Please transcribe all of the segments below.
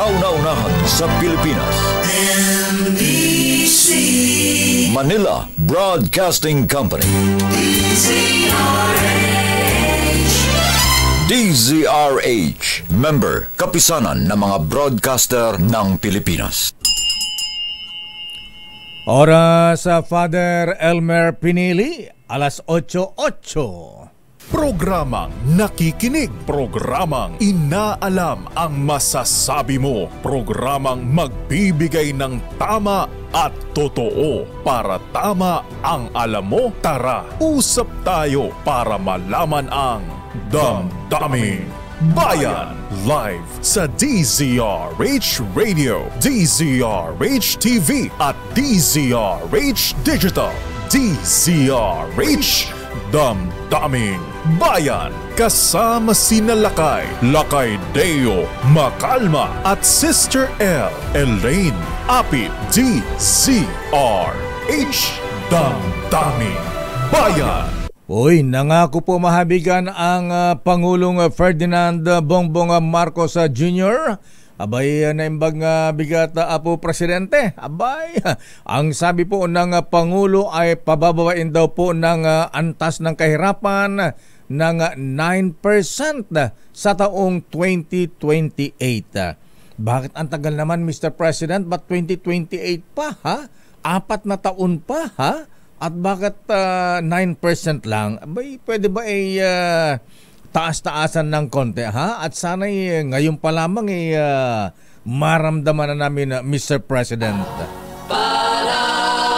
kauna-unahan sa Pilipinas. NBC Manila Broadcasting Company. DZRH, member, kapisanan ng mga broadcaster ng Pilipinas. Oras sa Father Elmer Pinili, alas 8:08. Programang nakikinig, programang inaalam ang masasabi mo, programang magbibigay ng tama at totoo. Para tama ang alam mo, tara, usap tayo para malaman ang Damdaming Bayan. Live sa DZRH Radio, DZRH TV at DZRH Digital. DZRH Damdaming Bayan. Kasama sina Lakay Deo Macalma at Sister L. Elaine Apit. DZRH Damdaming Bayan. Uy, nangako po mahabigan ang Pangulong Ferdinand Bongbong Marcos Jr. Abay, naimbag bigat Apo Presidente. Abay, ang sabi po ng Pangulo ay pababawain daw po ng antas ng kahirapan ng 9% sa taong 2028. Bakit ang tagal naman, Mr. President? Ba't 2028 pa, ha? 4 na taon pa, ha? At bakit 9% lang? Abay, pwede ba ay taas-taasan ng konti, ha? At sana'y ngayon pa lamang maramdaman na namin, Mr. President.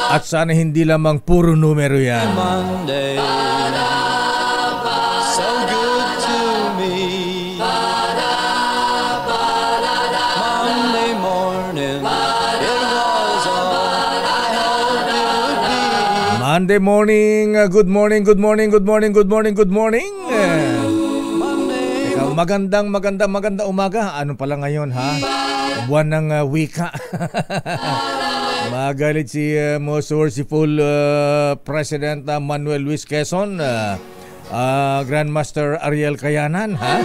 At sana hindi lamang puro numero yan. Monday, so good to me. Monday morning, it was all I hoped it would be. Monday morning, good morning, good morning, good morning, good morning, good morning. Ikaw, magandang umaga. Ano pala ngayon, ha? Buwan ng wika. Magalit si most worshipful President Manuel Luis Quezon, Grandmaster Ariel Kayanan, ha?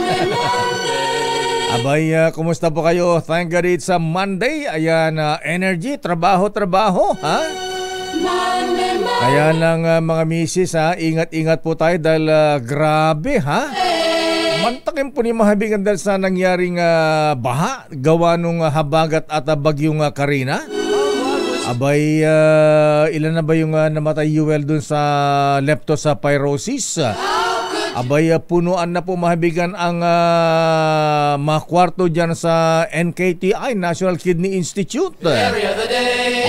Abay, kumusta po kayo? Thank God it's a Monday. Ayan, energy, trabaho, ha? Kaya lang mga misis, ha, ingat-ingat po tayo dahil grabe, ha? Mantakin po ni mahabigan dahil sa nangyaring baha gawa nung habagat at bagyong Karina. Abay, ilan na ba yung namatay Yuel dun sa leptospirosis? Abay, punuan na po mahabigan ang mga kwarto dyan sa NKTI, National Kidney Institute.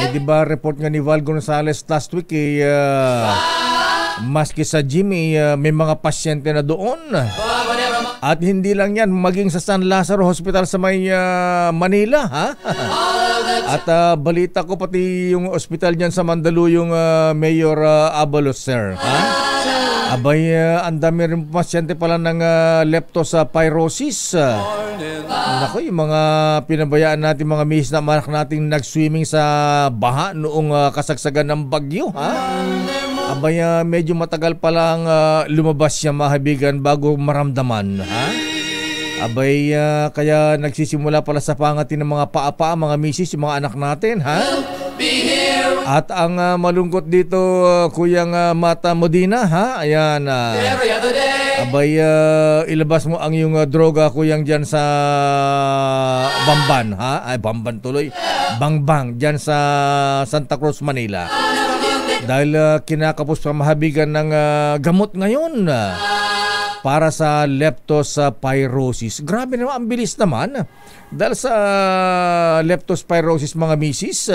Diba report nga ni Val Gonzales last week, maski sa gym, may mga pasyente na doon. At hindi lang yan, maging sa San Lazaro Hospital sa may Manila, ha? At balita ko pati yung ospital dyan sa Mandaluyong Mayor Abalos, sir, ha? Abay, ang dami rin pasyente pala ng leptospirosis. Naku, yung mga pinabayaan natin, mga miss na anak natin nag-swimming sa baha noong kasagsagan ng bagyo, ha? Abay, medyo matagal pa lang lumabas siya, mahabigan, bago maramdaman, ha? Abay, kaya nagsisimula pala sa pangatin ng mga paa-paa, mga misis, yung mga anak natin, ha? At ang malungkot dito, Kuyang Mata Modena, ha? Ayan, abay, ilabas mo ang iyong droga, Kuyang, dyan sa Bamban, ha? Ay, Bamban tuloy. Bangbang, dyan sa Santa Cruz, Manila. Dahil kinakapos pa mahabigan ng gamot ngayon para sa leptospirosis. Grabe naman, ang bilis naman. Dahil sa leptospirosis, mga misis,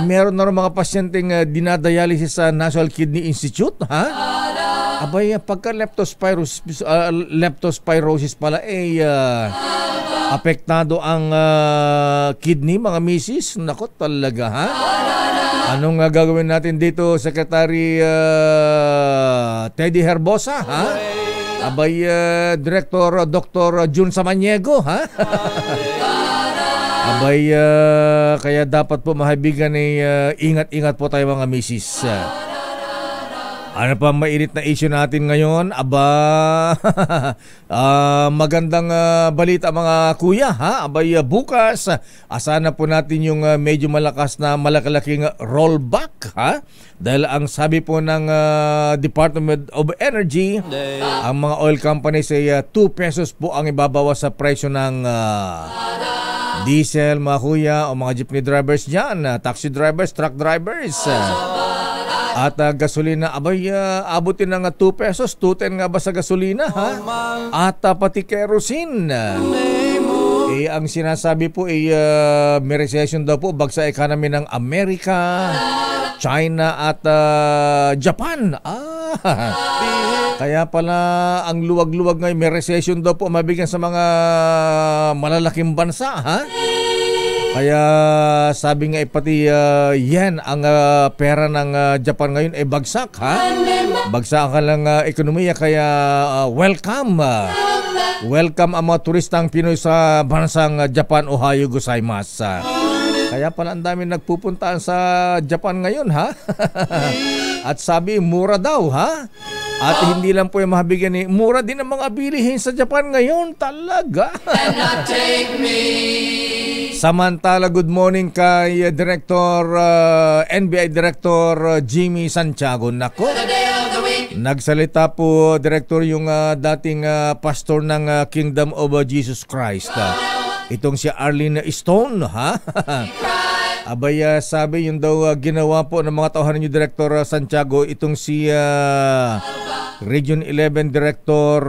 meron na rin mga pasyenteng dinadialysis sa National Kidney Institute, ha? Abay, pagka leptospirosis pala, apektado ang kidney, mga misis. Nako talaga, ha? Anong gagawin natin dito, Secretary Teddy Herbosa, ha? Abay, Director Dr. Jun Samaniego, ha? Abay, kaya dapat po mahabigan ingat-ingat po tayo, mga misis. Ano pa mainit na issue natin ngayon? Aba, magandang balita mga kuya, ha? Abay, bukas, asahan na po natin yung medyo malakas na malakalaking rollback, ha? Dahil ang sabi po ng Department of Energy, ang mga oil companies ay 2 pesos po ang ibabawas sa presyo ng diesel, mga kuya, o mga jeepney drivers dyan, taxi drivers, truck drivers. At gasolina, abay, abutin ng 2 pesos, 2.10 nga ba sa gasolina, ha? At pati kerosene. Ang sinasabi po ay may recession daw po, bagsa economy ng Amerika, China at Japan. Kaya pala ang luwag-luwag ngayon, may recession daw po mabigyan sa mga malalaking bansa, ha? Kaya sabi nga pati yen ang pera ng Japan ngayon ay bagsak, ha? Bagsak ang lang ekonomiya, kaya welcome. Welcome ang mga turistang Pinoy sa bansang Japan. Ohayo gozaimasu. Kaya pala ang dami nagpupuntaan sa Japan ngayon, ha? At sabi mura daw, ha? At hindi lang po yung mahabigyan ni mura din ang mga bilihin sa Japan ngayon, talaga. Samantala, good morning kay NBI Director Jimmy Santiago. Nako, nagsalita po, Director, yung dating pastor ng Kingdom of Jesus Christ. Itong si Arlene Stone, ha? Abay, sabi yung daw ginawa po ng mga tauhan ninyo, Director Santiago, itong si Region 11 Director,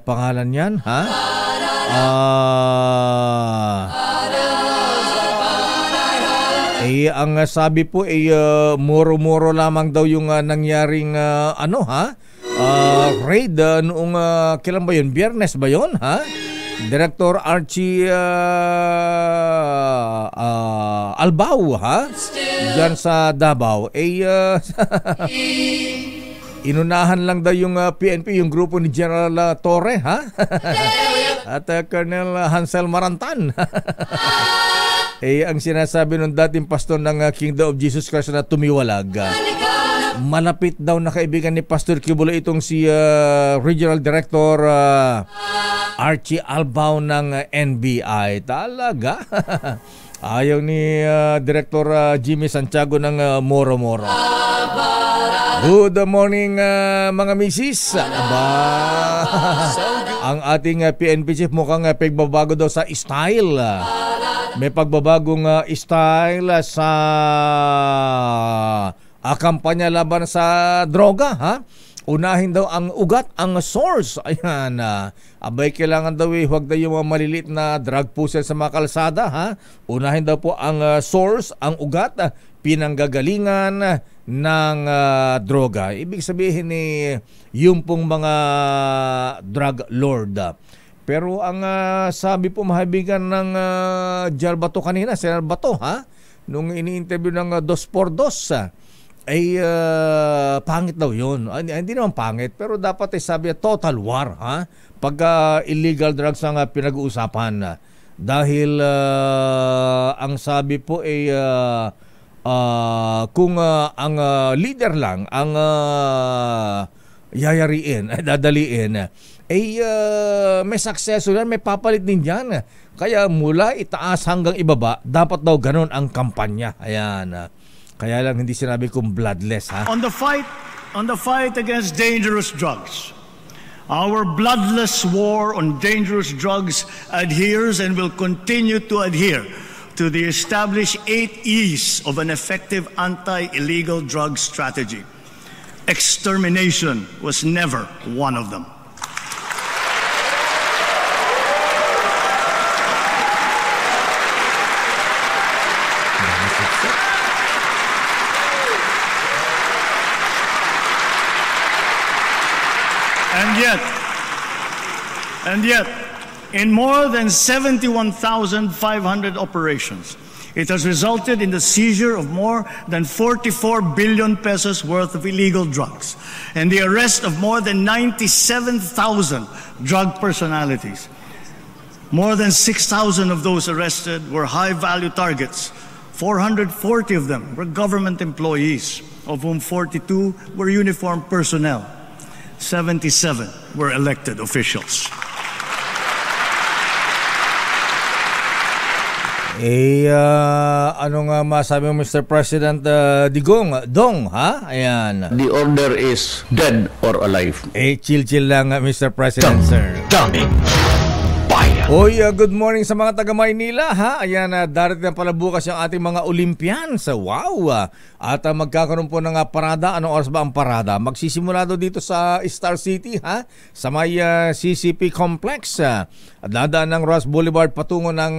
pangalan yan, ha? Ang sabi po ay muro-muro lamang daw yung nangyaring raid noong kailan ba yun? Biyernes ba yun, ha? Director Archie Albao, ha? Diyan sa Davao. Inunahan lang daw yung PNP, yung grupo ni General Torre, ha? At Colonel Hansel Marantan. Ang sinasabi ng dating pastor ng Kingdom of Jesus Christ na tumiwalag. Malapit daw na kaibigan ni Pastor Kibulo itong si Regional Director Archie Albao ng NBI. Talaga. Ayaw ni Director Jimmy Santiago ng moro-moro. Good morning mga misis. Aba, ang ating PNP chief mukhang pagbabago daw sa style. May pagbabagong style sa kampanya laban sa droga, ha? Unahin daw ang ugat, ang source. Ayan, abay, kailangan daw huwag daw yung maliliit na drug pusher sa mga kalsada, ha? Unahin daw po ang source, ang ugat, pinanggagalingan ng droga. Ibig sabihin yung pong mga drug lord. Pero ang sabi po mahabigan ng Jar Bato kanina, Senator Bato, ha? Nung ini-interview ng 2x2, ay pangit daw yun. Hindi naman pangit, pero dapat sabi total war, ha? Pag illegal drugs ang pinag-uusapan. Dahil ang sabi po ay kung ang leader lang ang yayariin, dadaliin, may successor yan, may papalit din dyan. Kaya mula itaas hanggang ibaba, dapat daw ganun ang kampanya. Ayan. Kaya lang hindi sinabi kong bloodless, ha? On the fight against dangerous drugs, our bloodless war on dangerous drugs adheres and will continue to adhere to the established 8 E's of an effective anti-illegal drug strategy. Extermination was never one of them. And yet, in more than 71,500 operations, it has resulted in the seizure of more than 44 billion pesos worth of illegal drugs and the arrest of more than 97,000 drug personalities. More than 6,000 of those arrested were high-value targets. 440 of them were government employees of whom 42 were uniformed personnel. 77 were elected officials. Ano nga masabi mo, Mr. President Dong, ha? Ayan. The order is dead or alive. Chill lang, Mr. President, sir. Daming bayan. Oy, good morning sa mga taga Maynila, ha? Ayan, darating na pala bukas yung ating mga Olympians. Wow! At magkakaroon po ng parada. Anong oras ba ang parada? Magsisimula do dito sa Star City, ha? Sa may CCP Complex. Dadaan ng Ross Boulevard patungo ng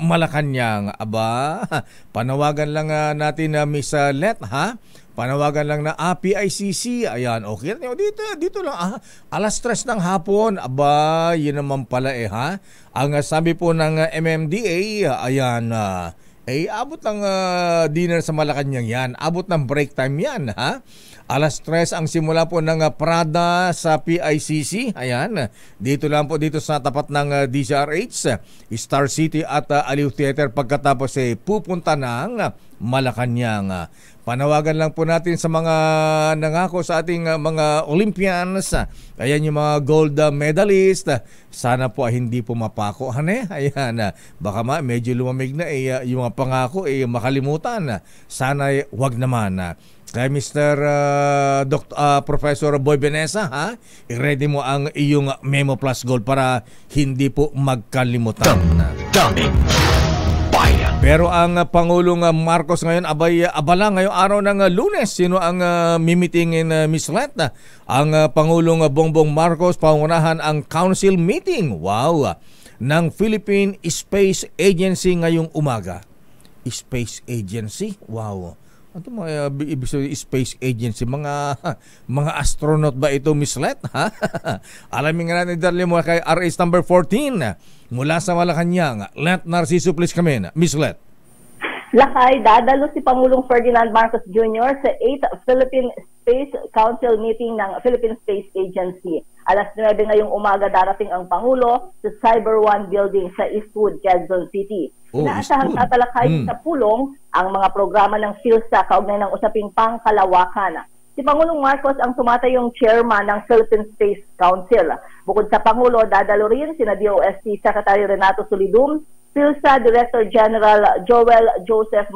Malacanang. Aba, panawagan lang natin Miss Let, ha? Panawagan lang na PICC. Ayan, okay. Dito lang. Alas 3 ng hapon. Aba, yun naman pala ha. Ang sabi po ng MMDA, ayan, abot ng dinner sa Malacanang yan. Abot ng break time yan, ha. Alas 3 ang simula po ng parada sa PICC. Ayan, dito lang po dito sa tapat ng DZRH, Star City at Aliw Theater. Pagkatapos pupunta ng Malacanang. Panawagan lang po natin sa mga nangako sa ating mga Olympians. Ayan yung mga gold medalist. Sana po hindi po mapako. Ayan, baka medyo lumamig na yung mga pangako makalimutan. Sana wag naman. Kaya Mr. Professor Boy Benessa, i-ready mo ang iyong Memo Plus Gold para hindi po magkalimutan. Daming bayan. Pero ang Pangulong Marcos ngayon abala ngayong araw ng Lunes. Sino ang mimitingin, Miss Let? Ang Pangulong Bongbong Marcos pangunahan ang council meeting. Wow! Ng Philippine Space Agency ngayong umaga. Space Agency? Wow! Ano mga ibig sabihin Space Agency? Mga astronaut ba ito, Miss Let? Alamin nga natin dali mo kay RS number 14 mula sa Malacanang. Let Narciso, please come in. Miss Let. Lakay, dadalo si Pangulong Ferdinand Marcos Jr. sa 8th Philippine Space Council meeting ng Philippine Space Agency. Alas 9 ngayong umaga darating ang Pangulo sa Cyber One building sa Eastwood, Quezon City. Inaasahang tatalakay sa pulong ang mga programa ng PhilSA kaugnay ng usaping pangkalawakan. Si Pangulong Marcos ang tumatayong chairman ng Philippine Space Council. Bukod sa Pangulo, dadalo rin sina DOST Secretary Renato Solidum, PhilSA Director General Joel Joseph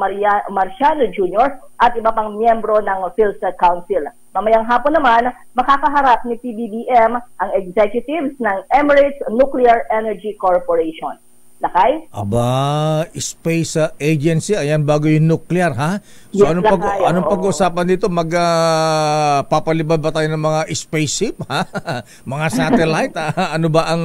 Marciano Jr. at iba pang miyembro ng PhilSA Council. Mamayang hapon naman, makakaharap ni PBBM ang executives ng Emirates Nuclear Energy Corporation. Lakay? Aba, Space Agency, ayan bago yung nuclear, ha? So yes, anong pag-uusapan dito? Papalibad ba tayo ng mga spaceship, ha? Mga satellite, ha? Ano ba ang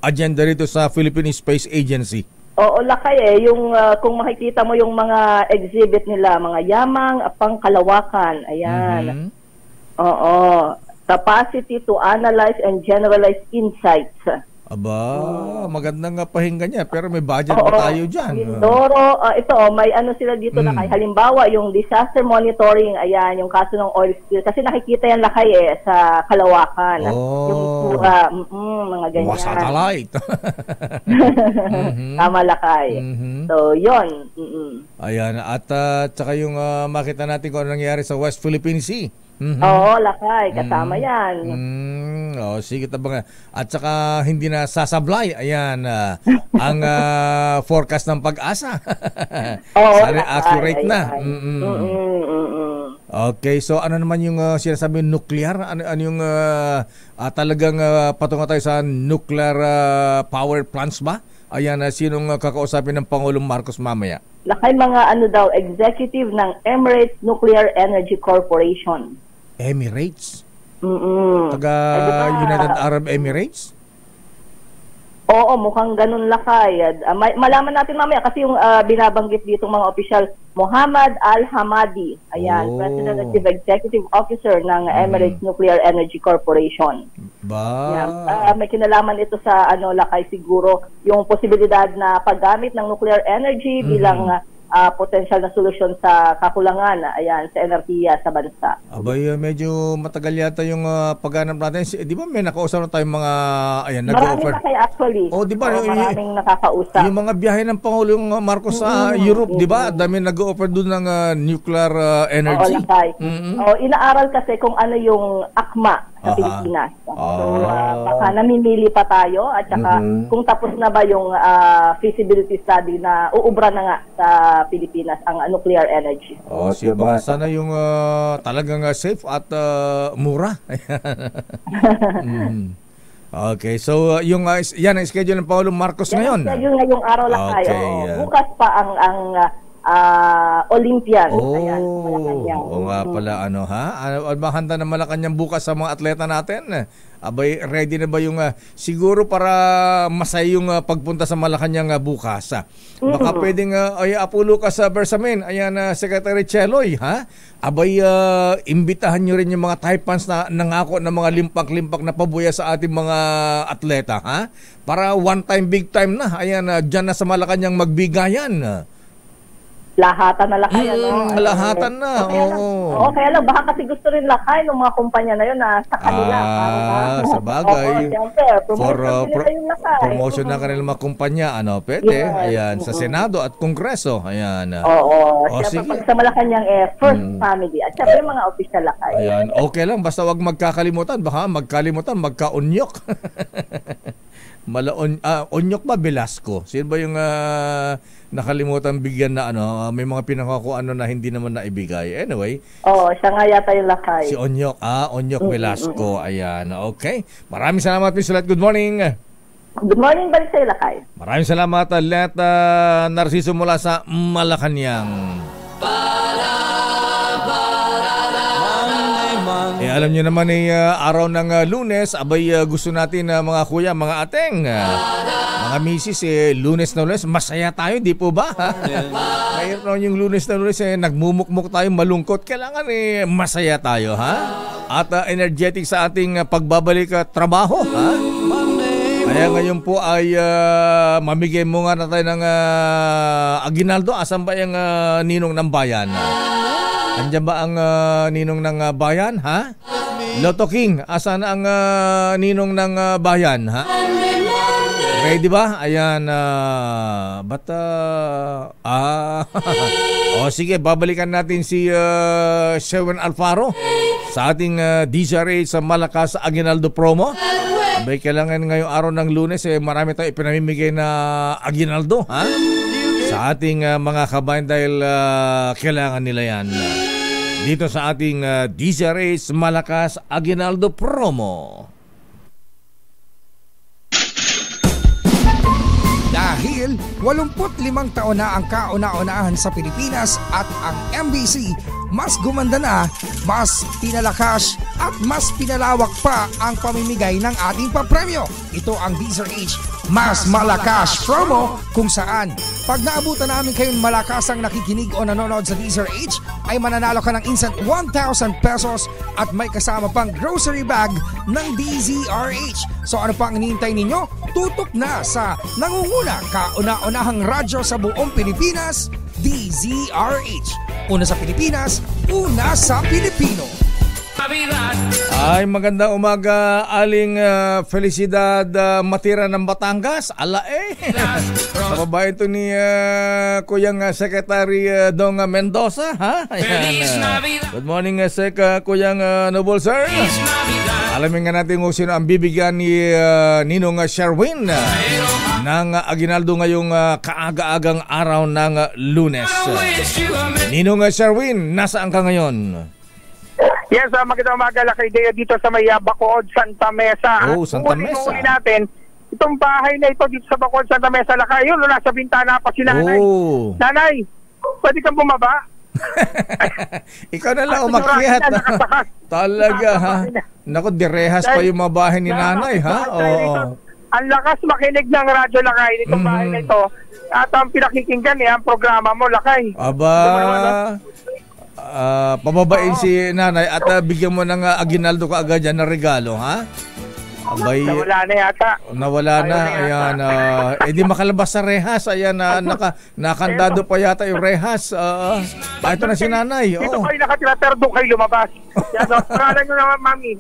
agenda rito sa Philippine Space Agency? Oo, Lakay yung kung makikita mo yung mga exhibit nila, mga yamang pangkalawakan, ayan. Oo, capacity to analyze and generalize insights. Aba, magandang pahinga niya pero may budget pa tayo dyan. Mindoro, ito may ano sila dito na kay halimbawa yung disaster monitoring, ayan, yung kaso ng oil spill kasi nakikita yan Lakay sa kalawakan. Yung mga ganyan. Mga satellite. Tama Lakay. So, yun. Ayan, at saka yung makita natin kung ano nangyari sa West Philippine Sea. Oo, Lakay, kasama yan. Sige tabang. At saka hindi na sasablay. Ayan, ang forecast ng Pag-asa. Sana accurate na. Okay, so ano naman yung sinasabi nuclear? Ano yung talagang patungo tayo sa nuclear power plants ba? Ayan, sinong kakausapin ng Pangulong Marcos mamaya? Lakay mga executive ng Emirates Nuclear Energy Corporation. Emirates? Taga United Arab Emirates? Oo, mukhang ganun Lakay. Malaman natin mamaya kasi yung binabanggit dito mga opisyal, Mohammed Al-Hamadi. Ayan, President and Chief Executive Officer ng Emirates Nuclear Energy Corporation. May kinalaman ito sa Lakay siguro yung posibilidad na paggamit ng nuclear energy bilang potential na solusyon sa kakulangan sa enerhiya sa bansa. Abay, medyo matagal yata yung paghanap natin. Di ba may nakausap na tayong mga nag-offer? Marami na kayo actually. Di ba? Maraming nakakausap. Yung mga biyahe ng Pangulong Marcos sa Europe, di ba? Dami nag-offer doon ng nuclear energy. Oo, lakay. Inaaral kasi kung ano yung akma sa Pilipinas. So, baka namimili pa tayo at saka kung tapos na ba yung feasibility study na uubra na nga sa Pilipinas ang nuclear energy. Siya ba? Sana yung talagang safe at mura. Okay, so yung yan ang schedule ng Pangulong Marcos ngayon. Yan ang schedule ngayong araw lang tayo. Bukas pa ang Olympian. Nga pala handa na Malacanang bukas sa mga atleta natin. Abay, ready na ba yung siguro para masaya yung pagpunta sa Malacanang bukas? Baka pwedeng apulo ka sa Bersamin. Ayan, Secretary Cheloy, ha? Abay, imbitahan nyo rin yung mga Taipans na nangako ng mga limpak-limpak na pabuya sa ating mga atleta, ha? Para one time, big time na. Ayan, dyan na sa Malacanang magbigayan. Lahatan na lakay, lahatan na, oo. Kaya lang, baka kasi gusto rin lakay ng mga kumpanya na yun na sa kanila. Sa bagay. Promotion ng kanilang mga kumpanya, pwede. Ayan, sa Senado at Kongreso. Ayan. Siyempre, pag sa Malacanang, first family. At siyempre, mga official lakay. Ayan, okay lang. Basta wag magkakalimutan. Baka magka-unyok. Onyok ba Velasco? Sino ba yung nakalimutan bigyan na may mga pinangako na hindi naman naibigay. Anyway. Siya nga yata yung lakay. Si Onyok. Onyok Velasco. Ayan. Okay. Maraming salamat, Miss Let. Good morning. Good morning, balik sa'yo, lakay. Maraming salamat, Let Narciso mula sa Malacanang. Alam niyo naman araw ng Lunes, abay gusto natin mga kuya, mga ateng, mga misis, Lunes na Lunes, masaya tayo, di po ba? Mayroon naman yung Lunes na Lunes, nagmumukmuk tayo, malungkot, kailangan masaya tayo, ha? At energetic sa ating pagbabalik trabaho, ha? Kaya ngayon po ay mamigay mo nga na tayo ng aginaldo. Asan ba yung ninong ng bayan? Andiyan ba ang ninong ng bayan, ha? Lotto King, asan ang ninong ng bayan, ha? Ready ba? Ayan, sige, babalikan natin si Sherwin Alfaro sa ating DZRH sa Malakas Aguinaldo promo. Abay, kailangan ngayong araw ng Lunes, marami tayong ipinamimigay na aginaldo, ha? Sa ating mga kabayan dahil kailangan nila yan. Dito sa ating DZRH Malakas Aguinaldo promo. Dahil 85 taon na ang kauna-unahan sa Pilipinas at ang MBC, mas gumanda na, mas pinalakas at mas pinalawak pa ang pamimigay ng ating papremyo. Ito ang DZRH Mas Malakas promo, kung saan pag naabutan namin kayong malakas ang nakikinig o nanonood sa DZRH ay mananalo ka ng instant 1,000 pesos at may kasama pang grocery bag ng DZRH. So ano pang hinihintay ninyo? Tutok na sa nangunguna kauna-unahang radyo sa buong Pilipinas, DZRH. Una sa Pilipinas, una sa Pilipino. Ay, magandang umaga, Aling Felicidad Matira ng Batangas. Sa babae ito ni Kuyang Secretary Dong Mendoza, ha? Good morning, Kuyang Noble Sir. Alamin nga natin kung sino ang bibigyan ni Ninong Sherwin ng aginaldo ngayong kaaga-agang araw ng Lunes. Ninong Sherwin, nasaan ka ngayon? Yes, magandang umaga, Lakay Deo, dito sa may Bacood, Santa Mesa. Santa Mesa. Muli natin, itong bahay na ito dito sa Bacood, Santa Mesa, Lakay, yun, nasa bintana pa si Nanay. Nanay, pwede kang bumaba? Ikaw na lang umakyat. Talaga, ha? Naku, direhas pa yung mga bahay ni Nanay, ha? Ang lakas makinig ng radyo, Lakay, itong bahay na ito. At ang pinakikinggan ang programa mo, Lakay. Aba... pababain si Nanay at bigyan mo ng aginaldo ka agad yan na regalo, ha? Abay, Nawala na yata. nawala na. Ayan, di makalabas sa rehas. Ayan, nakandado pa yata yung rehas. Ito na si nanay. Dito kayo nakatira, pero doon kayo lumabas. Yan, pangalan nyo naman, mami.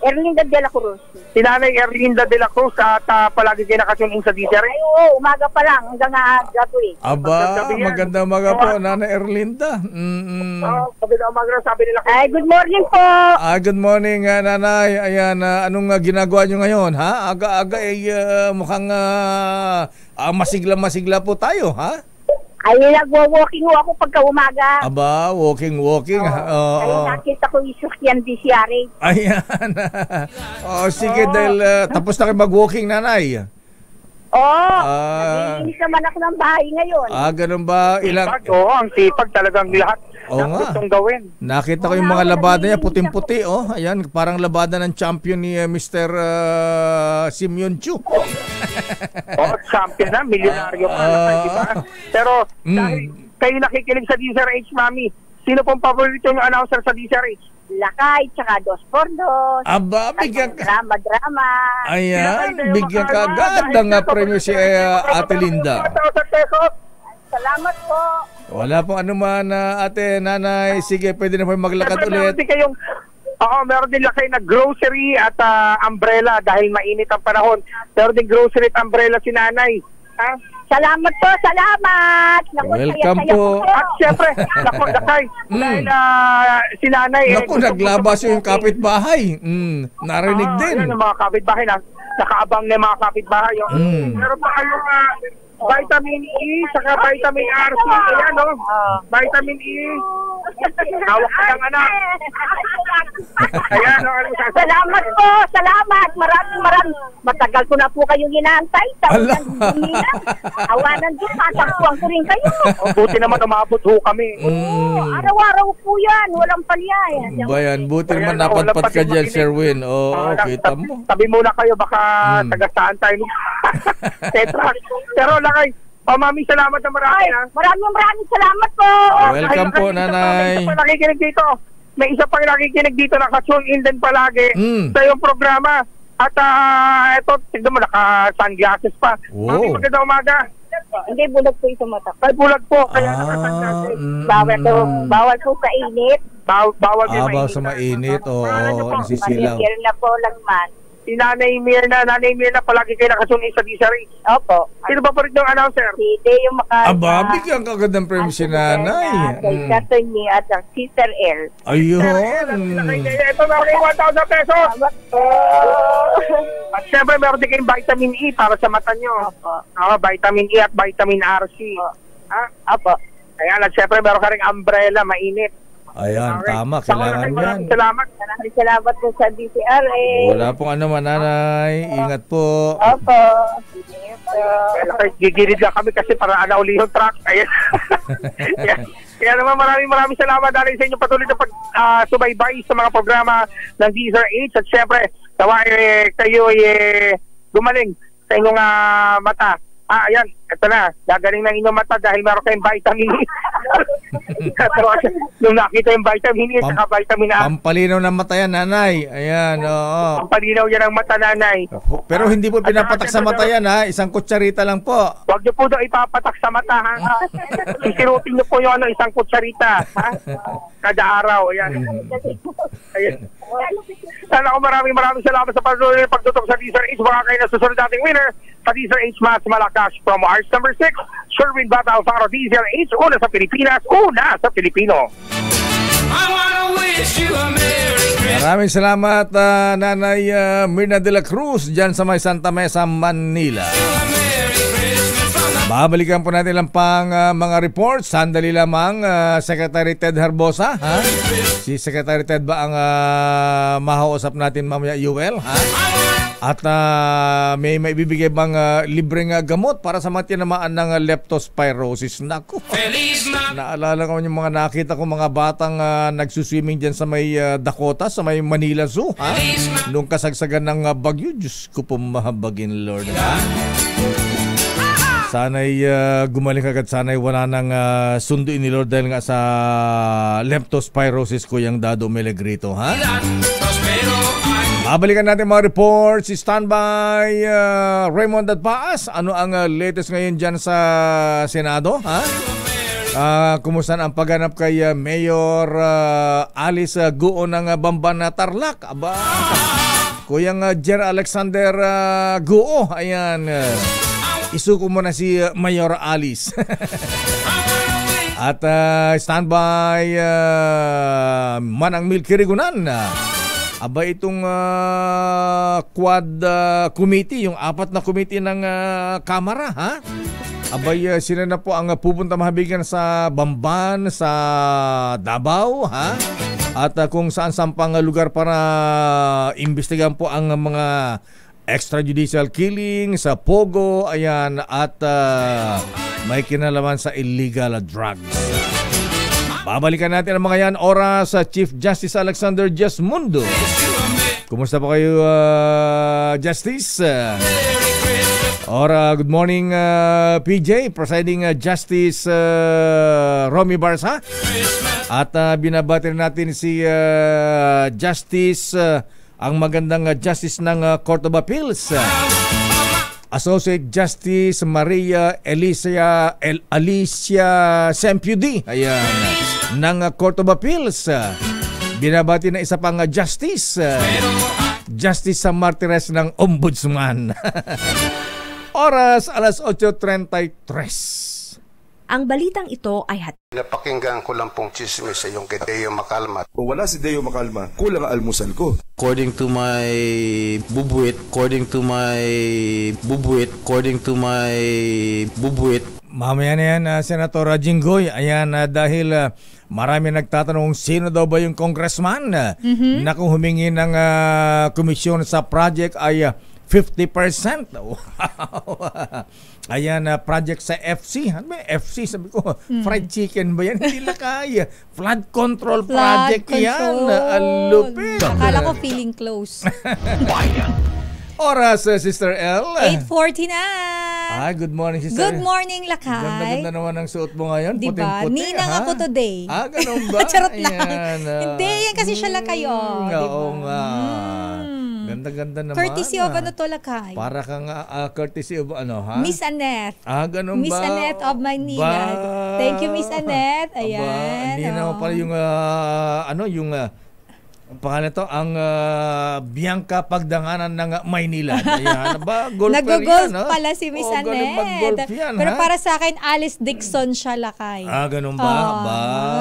Erlinda de la Cruz. Si Nanay Erlinda de la Cruz at palagi kayo nakatune in sa DCR. Ay, oo, umaga pa lang hanggang gato eh. Aba, magandang umaga po, Nanay Erlinda. Sabi na umaga na, sabi nila. Ay, good morning po. Good morning, Nanay. Ayan, anong ginagawa nyo ngayon, ha? Aga-aga, mukhang masigla-masigla po tayo, ha? Ay, nagwa-walking ho ako pagka umaga. Aba, walking. Ay, nakita ko yung Sukyan DCR. Ayan. Sige, dahil tapos na kayo mag-walking, Nanay. Naglinis naman ako ng bahay ngayon. Ganun ba? Ang sipag talagang lahat. Oo nga. Gawin. Nakita ko yung mga labada niya, puting-puti. Ayan, parang labada ng champion ni Mr. Simeon Chu. Champion na, milyonaryo pa. Diba? Pero, dahil kayo nakikinig sa DCRH, Mami, sino pong paborito yung announcer sa DCRH? Lakay, tsaka 2x2. Aba, bigyan ka. Drama. Ayan, bigyan ka agad ng premyo si Ate Linda. Salamat po. Wala pong anuman, ate, nanay. Sige, pwede na po maglakad ulit. Meron din lakay na grocery at umbrella dahil mainit ang panahon. Meron din grocery at umbrella si nanay. Ha? Salamat po, salamat. Naku, welcome po. At syempre, lakay. Dahil si nanay. Naku, naglabas yung kapitbahay. Narinig din. Ayan, yung mga kapitbahay na nakaabang na yung mga kapitbahay. Meron pa kayong vitamin E, saka vitamin RC. Ayan, no? Vitamin E. Hawak ka ng anak. Ayan, no? Salamat po, salamat. Maraming. Matagal ko na po kayong inaantay. Awanan din, matakpuan ko rin kayo. Buti naman umabot ho kami. Araw-araw po yan, walang palya. Bayan, buti naman napadpad ka dyan, Sir Win. Kita mo. Tabi muna kayo, baka taga-saan tayo. Pero lakay, Mami, salamat na marami. Maraming salamat po. Welcome po, nanay. May isa pang nakikinig dito, nakatune in din palagi sa iyong programa. At ito, tignan mo, naka-sunglasses pa. Mami, magandang umaga. Hindi, bulag po ito mata. Ay, bulag po. Kaya naka-sunglasses. Bawal po sa init. Bawal sa mainit. Nasisilaw. Meron na po lagman. Si Nanay Mirna, palagi kayo nakatune sa DCRH. Opo. Sino ba po rin yung announcer? Si Deo Macalma. Aba, bigyan ka agad ng premyo si nanay. Kay niya at ang Sister L. Ayun. Ito na rin 1,000 pesos. At syempre, meron din kayong vitamin E para sa mata nyo. Vitamin E at vitamin RC. Opo. Ayan, at syempre, meron ka rin umbrella, mainit. Ayan, tama. Kailangan yan. Salamat po sa DCR. Wala pong anuman, nanay. Ingat po. Opo. Gigilid lang kami kasi para uli yung truck. Ayan. Kaya naman maraming salamat dahil sa inyong patuloy na pag-subaybay sa mga programa ng DCRH. At syempre, kayo gumaling sa inyong mata. Ayan, ito na. Gagaling ng inyong mata dahil meron kayong vitamin E. Nung nakita yung vitamin E, saka vitamin A. Pampalinaw ng mata yan, nanay. Ayan, oo. Pampalinaw yan ng mata, nanay. Pero hindi po pinapatak sa mata yan, ha? Isang kutsarita lang po. Huwag niyo po daw ipapatak sa mata, ha? Sisirutin niyo po yung isang kutsarita, ha? Kada araw, ayan. Ayan. Sana ko maraming salamat sa pagtutok sa DCRH. Baka kayo na susunod nating winner sa DCRH Mas Malakas from Arts number 6. Sherwin Bata Alfaro, DCRH. Una sa Pilipinas, una sa Pilipino. Maraming salamat, Nanay Mirna de la Cruz dyan sa may Santa Mesa, Manila. Babalikan po natin lang pang mga reports. Sandali lamang, Secretary Ted Herbosa. Ha? Si Secretary Ted ba ang mahausap natin mamaya, Yuel? Ha? At may maibibigay bang libreng gamot para sa mga tinamaan ng leptospirosis? Naku, naalala ko yung mga nakita ko mga batang nagsuswimming dyan sa may Dakota, sa may Manila Zoo. Ha? Nung kasagsagan ng bagyo, Diyos ko pumahabagin, Lord. Ha? Sana'y gumaling agad, sana'y wala nang sunduin ni Lord dahil nga sa leptospirosis ko yung Dado Melegrito, ha? Babalikan natin mga reports. Standby Raymond at Paas. Ano ang latest ngayon dyan sa Senado? Ha? Kumusta ang pagganap kay Mayor Alice Guo ng Bamban na Tarlac? Aba, Kuyang Jer Alexander Guo, ayan, isuko mo na si Mayor Alice. At standby Manang Mil Kirigunan. Aba, itong quad committee, yung 4 na committee ng Kamara, ha? Abay, sila na po ang pupunta mahabigan sa Bamban, sa Davao, ha? At kung saan pang lugar para imbestigahan po ang mga extrajudicial killing sa Pogo, ayan, at may kinalaman sa illegal drugs. Babalikan natin ang mga yan oras sa Chief Justice Alexander Jasmundo. Kumusta po kayo, Justice? Good morning, PJ, Presiding Justice Romy Barsa. At binabati natin si Justice, ang magandang Justice ng Court of Appeals, Associate Justice Maria Alicia Sempiudi, ayan, ng Court of Appeals. Binabati na isa pang Justice, Justice Martires ng Ombudsman. Oras, alas 8:33. Ang balitang ito ay Napakinggan ko lang pong chismis sa iyong kay Deo Macalma. Kung wala si Deo Macalma, kulang ang almusal ko. According to my bubuit, Mamaya na yan, Senator Jinggoy. Ayan, dahil marami nagtatanong sino daw ba yung congressman na kung humingi ng komisyon sa project ay 50%. Wow. Ayan, project sa FC. Ano ba FC? Sabi ko, fried chicken ba yan? Hindi na kaya. Flood control project yan. Alupin. Akala ko feeling close. Bayan. Oras, Sister L. 8:49. Good morning, Sister. Good morning, Lakay. Ganda-ganda naman ang suot mo ngayon. Diba? Puting-puti. Ninang ako today. Ganun ba? Charot lang. Ayan, Hindi, yan kasi siya Lakay. Oo nga. Ganda-ganda naman. Courtesy of ano to, Lakay? Para kang courtesy of ano, ha? Miss Annette. Ganun Miss ba? Annette of Manila. Thank you, Miss Annette. Ayan. Hindi naman pala yung ang pangalan to, ang Bianca Pagdanganan ng Maynila. Ayan, golfer Nag-golf yan, pala si Miss Annette. Mag-golf yan, pero para sa akin, Alice Dixon siya, Lakay. Ganun ba?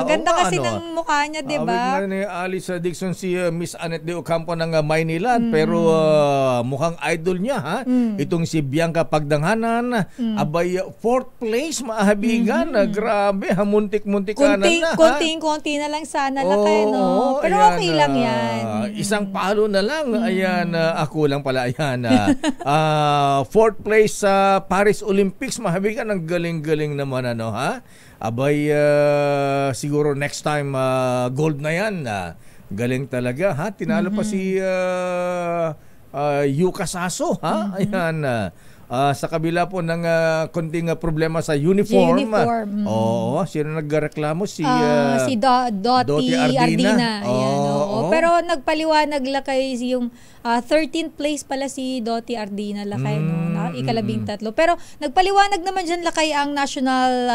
Maganda kasi ng mukha niya, di ba? Awit na ni Alice Dixon si Miss Annette de Ocampo ng Maynila. Pero mukhang idol niya, ha? Itong si Bianca Pagdanganan. Abay, 4th place, maahabigan. Grabe, muntik-muntikanan na. Konting-konti na lang sana, Lakay, no? Pero ayan, okay lang yan. Isang palo na lang. Ayan, ako lang pala. Ayan, 4th place sa Paris Olympics. Mahabigan, ang galing-galing naman, ano, ha? Abay, siguro next time, gold na yan. Galing talaga, ha? Tinalo pa si Yuka Saso, ha? Ayan, sa kabila po ng konting problema sa uniform. Oo, sino nagreklamo? Si Dottie Ardina. Ayan, pero nagpaliwanag, Lakay, yung 13th place pala si Dottie Ardina, Lakay, ika-13. Pero nagpaliwanag naman dyan, Lakay, ang National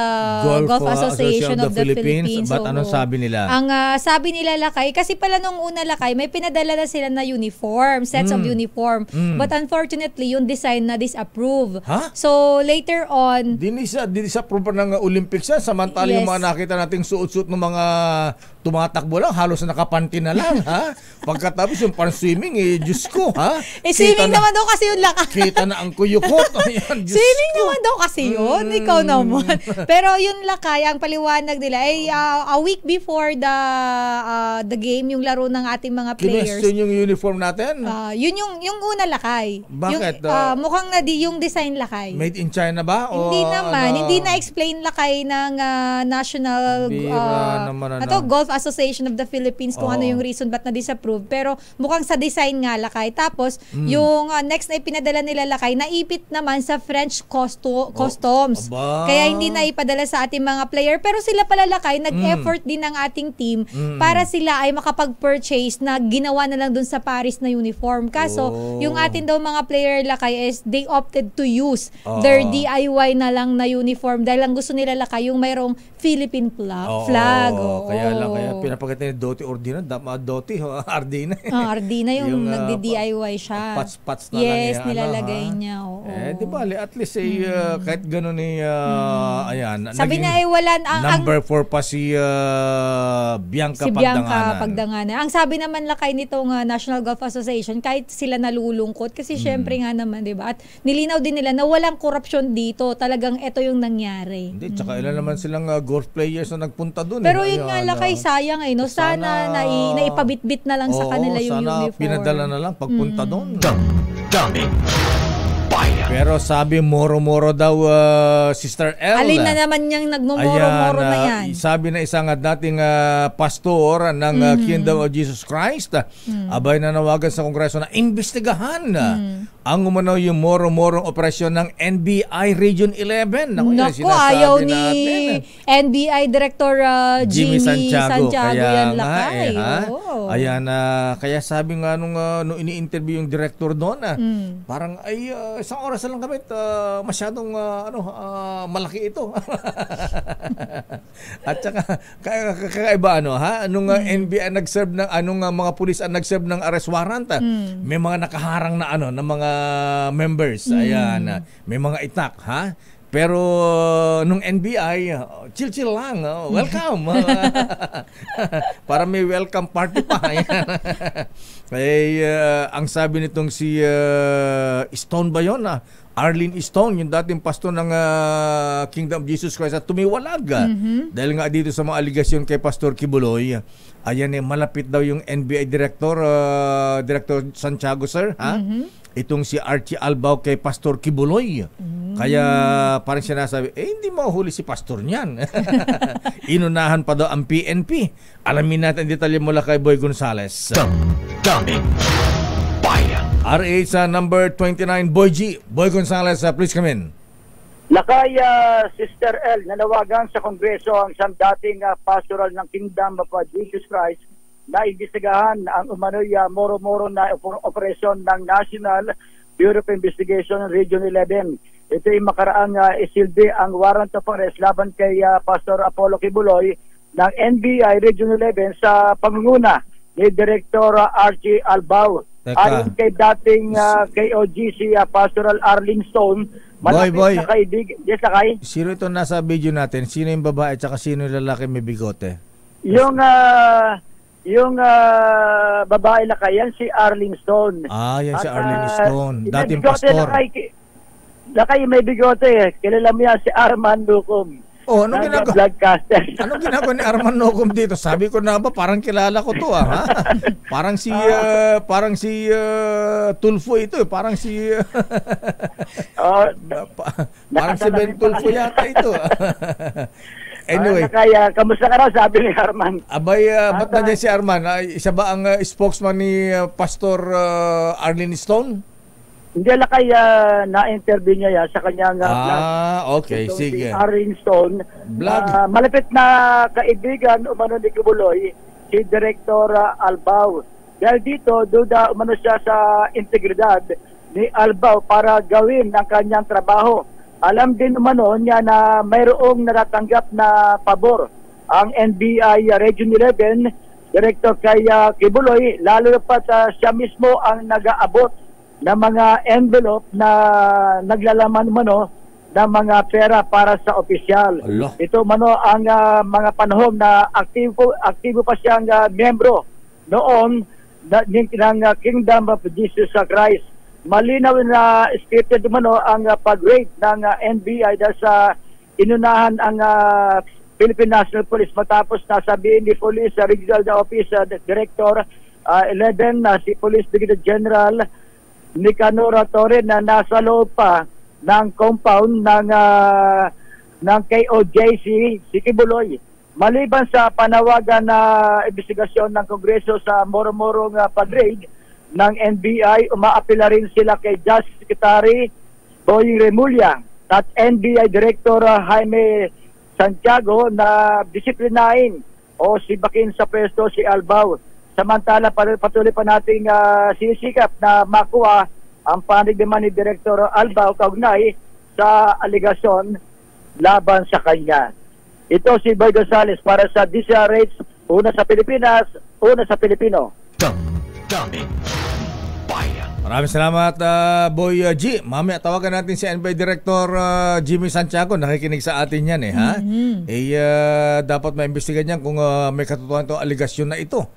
Golf Association of the Philippines. Ba't anong sabi nila? Ang sabi nila, Lakay, kasi pala nung una, Lakay, may pinadala na sila na uniform, sets of uniform. But unfortunately, yung design na disapprove. So later on, Dinisapprove pa ng Olympics yan. Samantala yung mga nakita nating suot-suot ng mga tumatakbo lang, halos nakapanty na lang, ha? Pagkatapos yung pan-swimming, Diyos ko, ha? Swimming naman daw kasi yun, Lakay. Kita na ang kuyukot. Ayan, swimming naman daw kasi yun. Ikaw naman. Pero yun, Lakay, ang paliwanag nila ay a week before the game, yung laro ng ating mga players. Kinestyon yung uniform natin? Yun yung una, Lakay. Bakit? Mukhang yung design, Lakay. Made in China ba? Hindi naman. Hindi na-explain, Lakay, ng National Golf Association of the Philippines kung ano yung reason ba't na-disapprove. Pero mukhang sa design nga, Lakay. Tapos, yung next na ipinadala nila, Lakay, naipit counterfeit naman sa French customs. Kaya hindi na ipadala sa ating mga player. Pero sila pala Lakay, nag-effort din ng ating team para sila ay makapag-purchase na ginawa na lang dun sa Paris na uniform. Kaso, yung atin daw mga player Lakay is they opted to use their DIY na lang na uniform dahil lang gusto nila Lakay yung mayroong Philippine flag. Kaya pinapakita ni Doti Ardina, Ardina. Ardina yung nagdi-DIY siya. Pats na yes, lang nilalagay niya. Di ba, at least kahit gano'n ayan. Sabi na wala number 4 pa si Bianca Pagdanganan. Ang sabi naman Lakay nitong National Golf Association, kahit sila nalulungkot kasi syempre nga naman, di ba? At nilinaw din nila na walang korupsyon dito. Talagang ito yung nangyari. Hindi, tsaka ilan naman silang golf players na nagpunta doon. Pero yun nga Lakay, sayang no? Sana naipabitbit na lang sa kanila yung uniform. Sana pinadala na lang pagpunta doon. Daming bayan. Pero sabi moro-moro daw Sister El. Alin na naman niyang nagmumoro-moro na yan? Sabi na isang dating pastor ng Kingdom of Jesus Christ, abay nanawagan sa Kongreso na imbestigahan ang umano yung moro-morong operasyon ng NBI Region 11. Naku, ayaw ni NBI Director Jimmy Santiago yan Lakay. Ayan, kaya sabi nga nung ini-interview yung director doon, parang ay isang oras lang kami, masyadong malaki ito. At saka kakaiba nung NBI nag-serve ng mga pulis ang nag-serve ng arrest warrant, may mga nakaharang na ng mga members. Ayan, may mga itak, Pero nung NBI, chill lang. Welcome. Para may welcome party pa. Ang sabi nitong si Stone ba yun? Arlene Stone, yung dating pastor ng Kingdom of Jesus Christ, at tumiwalag. Dahil nga dito sa mga aligasyon kay Pastor Kibuloy. Ayan malapit daw yung NBI Director Santiago, sir. Itong si Archie Albao kay Pastor Kibuloy. Kaya parang sinasabi, hindi mahuli si pastor niyan. Inunahan pa daw ang PNP. Alamin natin detalye mula kay Boy Gonzales. Daming bayan. RH number 29, Boy G. Boy Gonzales, please come in. Lakay, Sister L, nanawagan sa Kongreso ang isang dating pastoral ng Kingdom of Jesus Christ na imbestigahan ang umano'y moro-moro na operasyon ng National Bureau of Investigation Region 11. Ito ay makaraang isilbi ang warrant of arrest laban kay Pastor Apollo Kibuloy ng NBI Region 11 sa pangunguna ni Director Archie Albao. Ayon kay dating KOGC Pastoral Arlene Stone, Boy. na kaibigan. Yes, Lakay? Sino ito nasa video natin? Sino yung babae at sino yung lalaki may bigote? Yung babae Lakay, yan si Arlene Stone. Yan si Arlene Stone. Dating pastor. Lakay may bigote. Kilala mo yan si Arman Lucum. Anong ginagawa? Anong ginagawa ni Arman Lucum dito? Sabi ko na ba, parang kilala ko to Parang si Tulfo ito, parang si parang si Ben Tulfo yata ito. Anyway, kaya kamusta ka raw, sabi ni Arman. Abay, ba't nandiyan si Arman? Isa ba ang spokesman ni Pastor Arlene Stone? Hindi Lakay, na-interview niya sa kanyang vlog. Okay, sige. Si Arlene Stone. Malapit na kaibigan umano ni Kibuloy, si Director Albao. Dahil dito, duda umano siya sa integridad ni Albao para gawin ang kanyang trabaho. Alam din umano niya na mayroong natatanggap na pabor ang NBI Region 11, Director kay Kibuloy, lalo pa siya mismo ang nag-aabot ng mga envelope na naglalaman mano ng mga pera para sa opisyal. Ito mano ang mga panahon na aktibo pa siyang miyembro noon ng Kingdom of Jesus Christ. Malinaw na scripted mano ang pag-rate ng NBI dahil sa inunahan ang Philippine National Police matapos nasabihin ni Police Regional Office Director 11 si Police Brigadier General Nicanor Torre na nasa loob pa ng compound ng KOJC si Kibuloy. Maliban sa panawagan na investigasyon ng Kongreso sa moro-morong pag-raid ng NBI, umaapila rin sila kay Justice Secretary Boy Remulla at NBI Director Jaime Santiago na disiplinahin o sibakin sa pwesto si Albao. Samantala, patuloy pa nating sisikap na makuha ang panig naman ni Director Albao kaugnay sa aligasyon laban sa kanya. Ito si Boy Gonzales para sa DCRH, una sa Pilipinas, una sa Pilipino. Damdamin Bayan. Maraming salamat, Boy G. Mamaya tawagan natin si NBI Director Jimmy Santiago. Nakikinig sa atin yan ha? Dapat maimbestigan yan kung may katotohanan itong aligasyon na ito.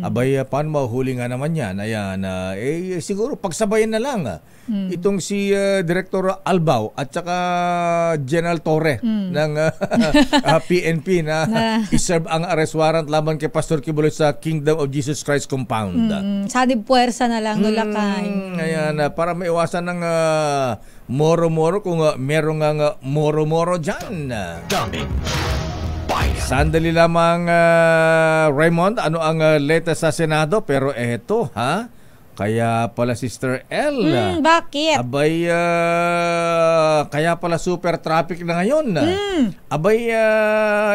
Abay, paano mahuhuli nga naman yan? Ayan, siguro pagsabayan na lang. Itong si Director Albao at saka General Torre ng PNP na iserve ang arrest warrant laban kay Pastor Kibuloy sa Kingdom of Jesus Christ compound. Sanib puwersa na lang, Lakay. Ayan, para maiwasan ng moro-moro kung meron nga moro-moro dyan. Daming Bayan. Sandali lamang, Raymond, ano ang latest sa Senado? Pero eto, kaya pala Sister L. Bakit? Abay, kaya pala super traffic na ngayon. Abay,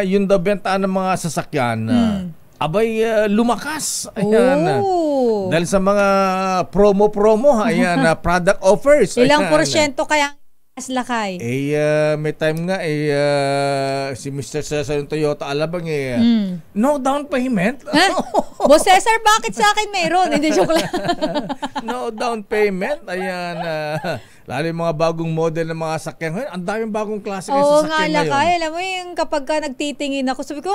yung dabentaan ng mga sasakyan, abay, lumakas. Ayan. Dahil sa mga promo, ayan, product offers. Ilang porsyento kaya Lakay? May time nga, si Mr. Cesar yung Toyota Alabang, no down payment. Boss Cesar, bakit sa akin mayroon? Hindi, joke lang. No down payment. Ayan, lalo yung mga bagong model ng mga sakyan ngayon. Ang daming bagong klase ng Oo sasakyan nga, ngayon. Lakay. Alam mo yung kapag ka nagtitingin ako, sabi ko,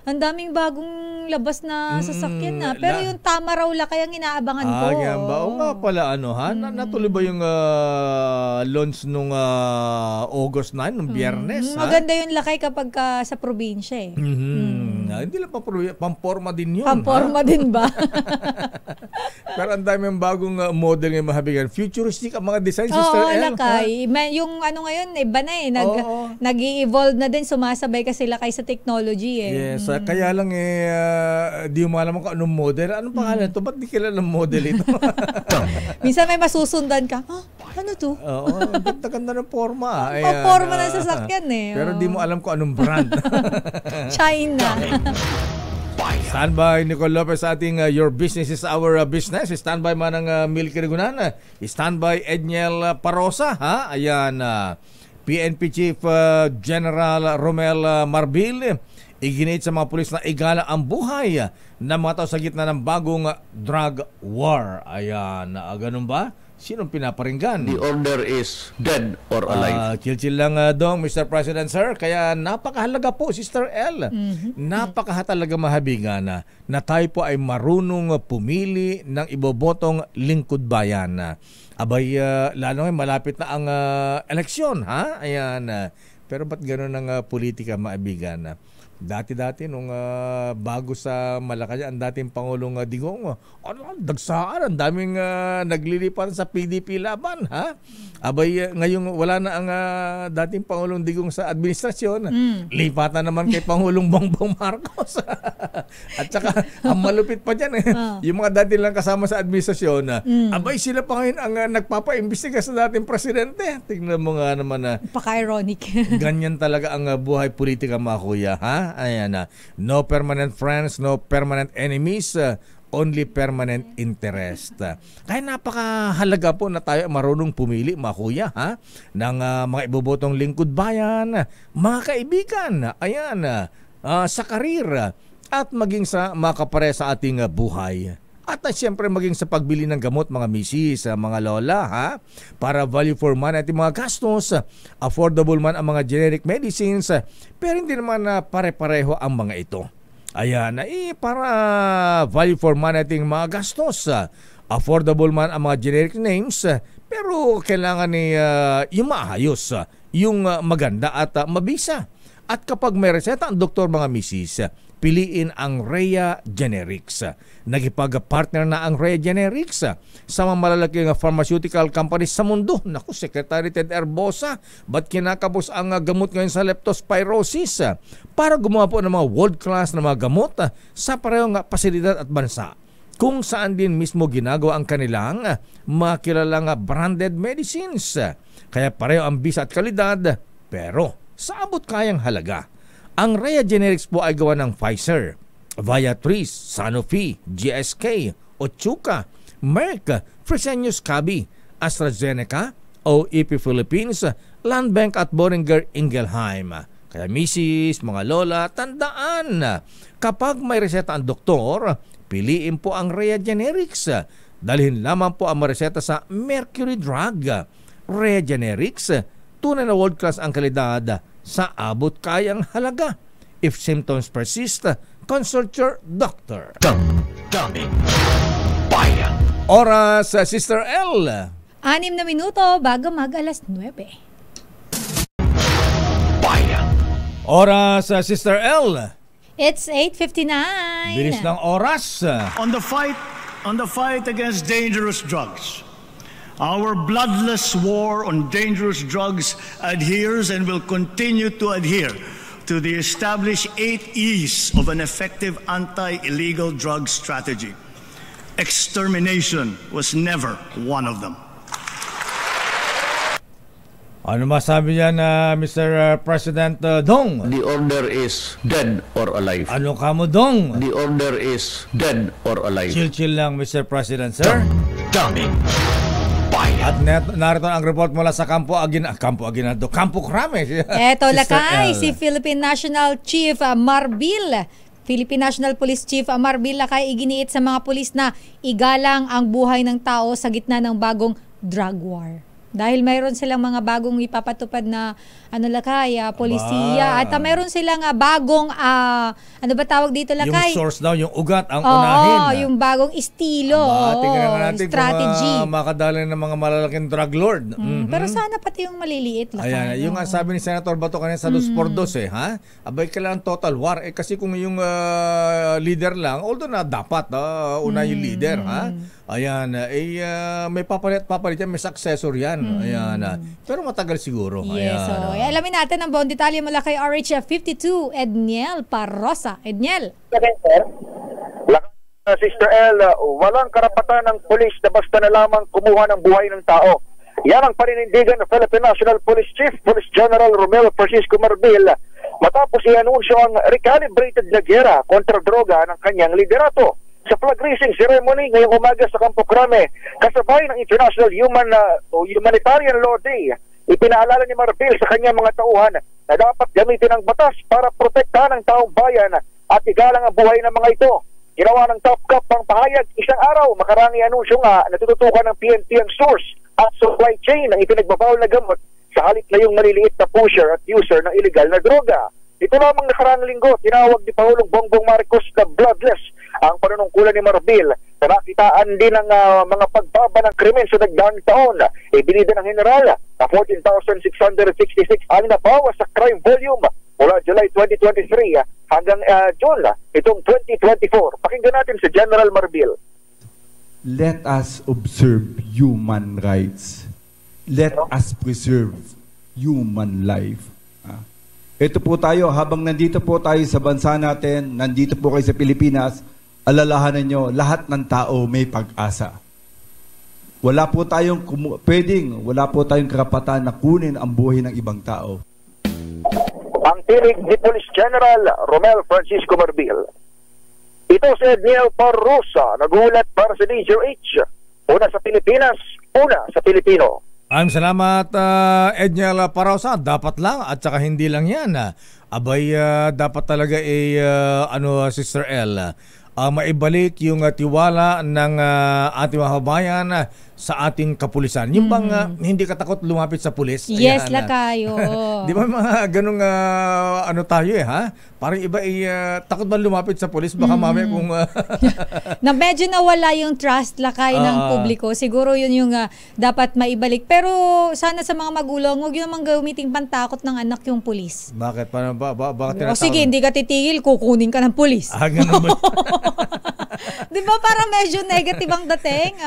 ang daming bagong labas na sasakyan na. Pero yung tama raw, Lakay, ang inaabangan ko. Yan ba? O nga pala, natuloy ba yung launch nung August 9, nung Biyernes? Maganda yung Lakay kapag ka sa probinsya Hindi lang pamporma din yun. Pamporma din ba? Pero ang daming bagong model ng mahabigan. Futuristic ang mga design, Sister L. Lakay. Yung ano ngayon, iba na nag-i-evolve na din, sumasabay kasi Lakay sa technology Yes, kaya lang di mo alam kung anong model. Anong pangalan ito? Ba't di kilala ng model ito? Minsan may masusundan ka, ano to? Oo, ganda ng forma. Forma ng sasakyan Pero di mo alam kung anong brand. China. Standby Nicole Lopez sa ating Your Business is Our Business. Standby man ng Milky Rigunan. Standby Edniel Parosa. Ayan, PNP Chief General Romel Marbil. Iginit sa mga pulis na igala ang buhay ng mga tao sa gitna ng bagong drug war. Ayan, ganun ba? Sinong pinaparinggan? The order is dead or alive. Chill lang dong, Mr. President, sir. Kaya napakahalaga po, Sister L. Napakahalaga mahabigan na tayo po ay marunong pumili ng ibobotong lingkod bayan. Abay, lalo ngayon malapit na ang eleksyon, Ayan. Pero ba't gano'n ang politika, maibigan? Dati-dati nung bago sa Malacanang, ang dating Pangulong Digong, dagsaan, ang daming naglilipan sa PDP laban, Abay, ngayong wala na ang dating Pangulong Digong sa administrasyon, lipatan naman kay Pangulong Bongbong Marcos. At saka, ang malupit pa dyan, yung mga dati lang kasama sa administrasyon, abay, sila pa ngayon ang nagpapaimbestiga sa dating presidente. Tingnan mo nga naman Paka-ironic. Ganyan talaga ang buhay politika, mga kuya, Ayan, no permanent friends, no permanent enemies, only permanent interest. Kaya napakahalaga po na tayo marunong pumili, mga kuya, ng mga ibobotong lingkod bayan, mga kaibigan, ayan, sa karir, at maging sa mga kapare sa ating buhay. At siyempre maging sa pagbili ng gamot, mga misis, mga lola, para value for money at mga gastos, affordable man ang mga generic medicines, pero hindi naman pare-pareho ang mga ito. Ayan, para value for money ating mga gastos, affordable man ang mga generic names, pero kailangan yung maayos, yung maganda at mabisa. At kapag may reseta ang doktor, mga misis, piliin ang Rhea Generics. Nagipag-partner na ang Rhea Generics sa mga malalaking pharmaceutical companies sa mundo. Naku, Secretary Ted Herbosa, ba't kinakapos ang gamot ngayon sa leptospirosis? Para gumawa po ng mga world-class na mga gamot sa parehong pasilidad at bansa. kung saan din mismo ginagawa ang kanilang makilalang branded medicines. Kaya pareho ang bisa at kalidad, pero sa abot kayang halaga. Ang Rhea Generics po ay gawa ng Pfizer, Viatris, Sanofi, GSK, Otsuka, Merck, Fresenius Kabi, AstraZeneca, OEP Philippines, Landbank at Boehringer Ingelheim. Kaya misis, mga lola, tandaan, kapag may reseta ang doktor, piliin po ang Rhea Generics. Dalhin lamang po ang reseta sa Mercury Drug. Rhea Generics, tunay na world class ang kalidad sa abot kayang halaga. If symptoms persist, consult your doctor. Daming Bayan. Oras, Sister L. 6 na minuto bago mag-alas 9. Bayan. Oras, Sister L. It's 8:59. Bilis ng oras. On the fight against dangerous drugs, our bloodless war on dangerous drugs adheres and will continue to adhere to the established 8 E's of an effective anti-illegal drug strategy. Extermination was never one of them. Ano masabi niya na Mr. President Dong? The order is dead or alive. Ano ka mo, Dong? The order is dead or alive. Chill lang, Mr. President, sir. Daming Bayan. At narito ang report mula sa Campo Aguinaldo. Campo Crame. Eto lakay, si Philippine National Chief Marbil. Philippine National Police Chief Marbil Lakay iginiit sa mga pulis na igalang ang buhay ng tao sa gitna ng bagong drug war. Dahil mayroon silang mga bagong ipapatupad na polisiya. At mayroon silang bagong, ano ba tawag dito, Lakay? Yung source daw, yung ugat ang unahin. Oo, yung bagong estilo. Tingnan natin strategy. Kung makadala ng mga malalaking drug lord. Pero sana pati yung maliliit, Lakay. Ayan, yung sabi ni Senator Bato kanina sa 2x2 ha? Abay kailangan total war. Kasi kung yung leader lang, although na dapat una yung leader, ha? Ayan, may papalit yan, may successor yan. Ayan, pero matagal siguro. Yes, so alamin natin ang buong detalye mula kay RH52, Edniel Parrosa. Edniel. Sister L, walang karapatan ng pulis na basta na lamang kumuha ng buhay ng tao. Yan ang paninindigan ng Philippine National Police Chief, Police General Romel Francisco Marbil, matapos i-anunsyo ang recalibrated na gera kontra droga ng kanyang liderato. Sa flag raising ceremony ngayong umaga sa Campo Crame, kasabay ng International Humanitarian Law Day, ipinaalala ni Marbil sa kanyang mga tauhan na dapat gamitin ang batas para protektahan ang taong bayan at igalang ang buhay ng mga ito. Ginawa ng Top Cup ang pahayag isang araw makarang i-anunsyo nga natututukan ng PNP ang source at supply chain ng ipinagbabawal na gamot sa halip na yung maliliit na pusher at user ng illegal na droga. Ito lamang nakaraang linggo, tinawag ni Pangulong Bongbong Marcos na bloodless ang panunungkulan ni Marbil na nakitaan din ng mga pagbaba ng krimen sa nagdaang taon. Ibinida ng General na 14,666 ang nabawas sa crime volume mula July 2023 hanggang June itong 2024. Pakinggan natin si General Marbil. Let us observe human rights. Let us preserve human life. Ito po tayo, habang nandito po tayo sa bansa natin, nandito po kayo sa Pilipinas, alalahanan nyo, lahat ng tao may pag-asa. Wala po tayong karapatan na kunin ang buhay ng ibang tao. Ang tinig ni Police General Romel Francisco Marbil. Ito si Edniel Parrosa, nagulat para sa DZRH. Una sa Pilipinas, una sa Pilipino. Salamat, Edniel Parrosa. Dapat lang at saka hindi lang yan. Abay, dapat talaga Sister L, maibalik yung tiwala ng ating mga kabayan sa ating kapulisan. Yung bang hindi katakot lumapit sa pulis? Yes, Lakayo. Di ba mga ganung tayo ha? Parang iba takot ba lumapit sa pulis? Baka mamaya kung... na medyo nawala yung trust, Lakay, ng publiko. Siguro yun yung dapat maibalik. Pero sana sa mga magulang, huwag yun namang gamiting pantakot ng anak yung pulis. Bakit? Bakit tinatawag? Sige, hindi ka titigil, kukunin ka ng pulis. Ganun ba? Di ba parang medyo negative ang dating?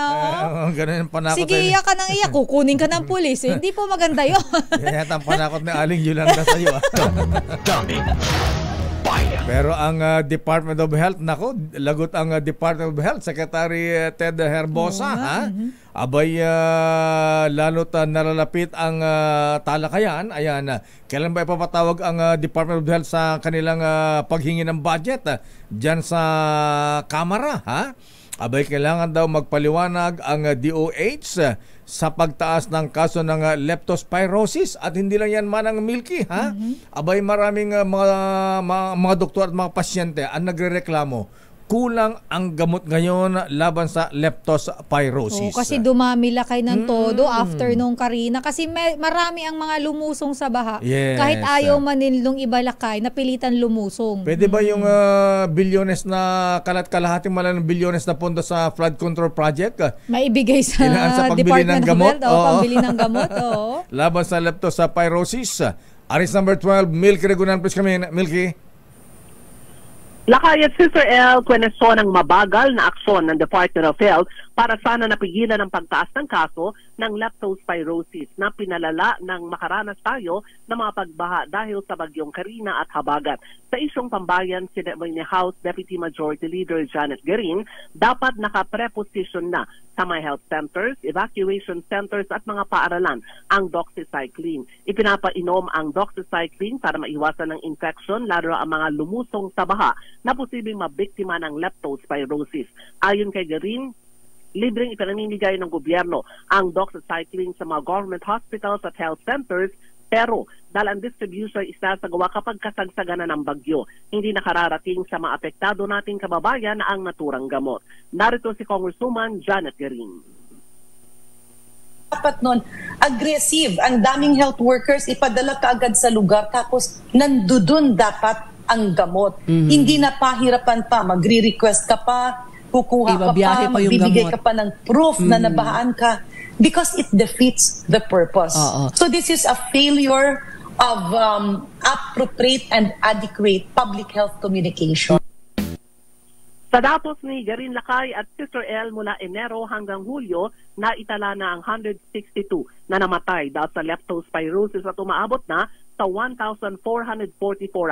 Ganun yung panakot. Sige, iyak ka nang iyak, kukunin ka ng pulis. Hindi po maganda yun. Yan yata ang panakot ni Aling Yolanda sa'yo. Bayan. Pero ang Department of Health, nako, lagot ang Department of Health, Secretary Ted Herbosa, ha? Abay, lalo't nalalapit ang talakayan. Ayan, kailan ba ipapatawag ang Department of Health sa kanilang paghingi ng budget dyan sa Kamara, ha? Abay, kailangan daw magpaliwanag ang DOH sa pagtaas ng kaso ng leptospirosis, at hindi lang yan manang Milky, ha? Abay, maraming mga doktor at mga pasyente ang nagrereklamo kulang ang gamot ngayon laban sa leptospirosis. Kasi dumami lakay ng todo after nung Karina, kasi marami ang mga lumusong sa baha. Yes. Kahit ayaw man nung iba lakay, napilitan lumusong. Pwede ba yung bilyones na kalahati man ng bilyones na pondo sa flood control project maibigay sa Department of Health, pambili ng gamot. Laban sa leptospirosis. Aris number 12, Milky Regunan, please kami, Milky. Lakay at Sister L, kweneso ng mabagal na aksyon ng Department of Health para sana napigilan ang pagtaas ng kaso ng leptospirosis na pinalala ng makaranas tayo ng mga pagbaha dahil sa bagyong Karina at Habagat. Sa isyong pambayan, sinabi ni House Deputy Majority Leader Janet Garin, dapat nakapreposition na sa mga health centers, evacuation centers at mga paaralan ang doxycycline. Ipinapainom ang doxycycline para maiwasan ng infection, lalo ang mga lumusong sa baha na posibleng mabiktima ng leptospirosis. Ayon kay Garin, libreng ipinamimigay ng gobyerno ang doxycycline sa mga government hospitals at health centers, pero dahil ang distribution isasagawa kapag kasagsagan na ng bagyo, hindi nakararating sa mga apektado nating kababayan ang naturang gamot. Narito si Congresswoman Janet Garin. Dapat nun, aggressive. Ang daming health workers, ipadala ka agad sa lugar, tapos nandudun dapat ang gamot. Hindi na pahirapan pa, magre-request ka pa, kukuha ka pa, magbibigay ka pa ng proof na nabahaan ka, because it defeats the purpose. So this is a failure of appropriate and adequate public health communication. Sa datos ni Garin Lakay at Sister L, mula Enero hanggang Hulyo, naitala na ang 162 na namatay dahil sa leptospirosis at umaabot na sa 1,444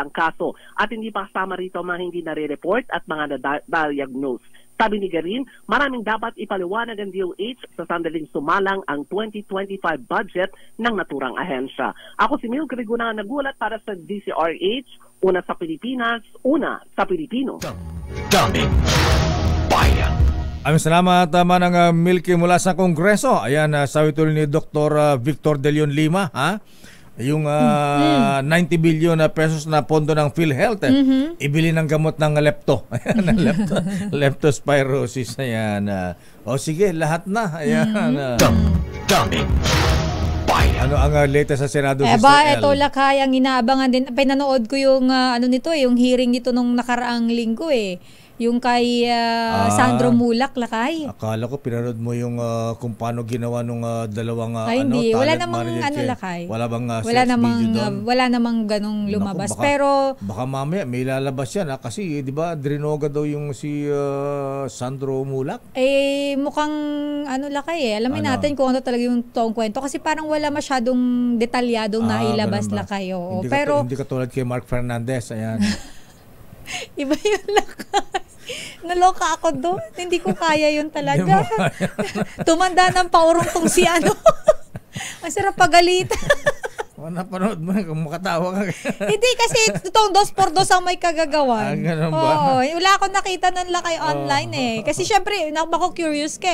ang kaso. At hindi pa kasama rito mga hindi nare-report at mga na-diagnose. Sabi ni Garin, maraming dapat ipaliwanag ang DOH sa sandaling sumalang ang 2025 budget ng naturang ahensya. Ako si Milky Regunan, nagulat para sa DCRH, una sa Pilipinas, una sa Pilipino. Daming Bayan. Aming salamat manang Milky mula sa Kongreso. Ayan, sabi tuloy ni Dr. Victor De Leon Lima, ha? Yung 90 billion na pesos na pondo ng PhilHealth, ibili ng gamot ng leptospirosis. Ayan. O sige, lahat na. Ayan. Daming Bayan. Ano ang latest sa Senado? Ito lakay ang inaabangan din. Pinanood ko yung yung hearing dito nung nakaraang linggo Yung kay Sandro Mulak, lakay. Akala ko pinanood mo yung kung paano ginawa nung dalawang hindi. Wala talent namang manager lakay. Wala bang wala namang ganong lumabas. Naku, pero baka mamaya may lalabas yan kasi di ba drinoga daw yung si Sandro Mulak? Mukhang lakay Alamin natin kung ano talaga yung toong kwento kasi parang wala masyadong detalyadong nailabas lakay. Hindi katulad kay Mark Fernandez. Ayan. Iba yun lakay. Naloka ako doon. Hindi ko kaya yun talaga. Tumanda ng paurong tong si ano. Ang sarap pagalitan. Napanood mo kung makatawa ka. Hindi kasi itong 2x2 ang may kagagawan. Ganun ba? Wala akong nakita ng lakay online Kasi syempre, ako curious ka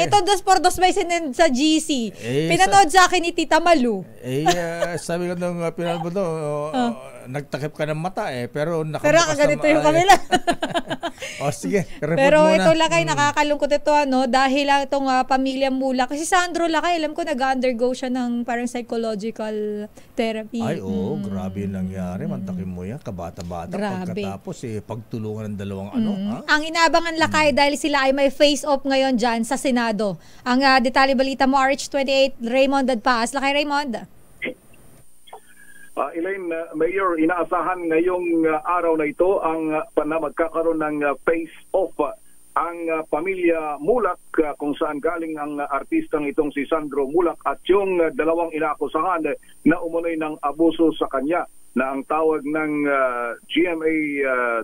Ito 2x2 ba sinend sa GC? Pinanood sa akin ni Tita Malu. Sabi ko nung pinanood mo to, nagtakip ka ng mata pero ganito yung kamila. Sige, report pero muna. Ito lakay, nakakalungkot ito dahil itong pamilya Mula. Kasi Sandro lakay, alam ko nag-undergo siya ng parang psychological therapy. Grabe yung nangyari. Mantakin mo yan, kabata-bata. Grabe. Pagkatapos pagtulungan ng dalawang Ang inaabangan lakay dahil sila ay may face-off ngayon dyan sa Senado. Ang detalye balita mo, RH28, Raymond Dadpaas. Lakay, Raymond. Elaine, Mayor, inaasahan ngayong araw na ito ang magkakaroon ng face-off ang pamilya Mulak kung saan galing ang artistang itong si Sandro Mulak at yung dalawang inaakusahan na umunoy ng abuso sa kanya na ang tawag ng GMA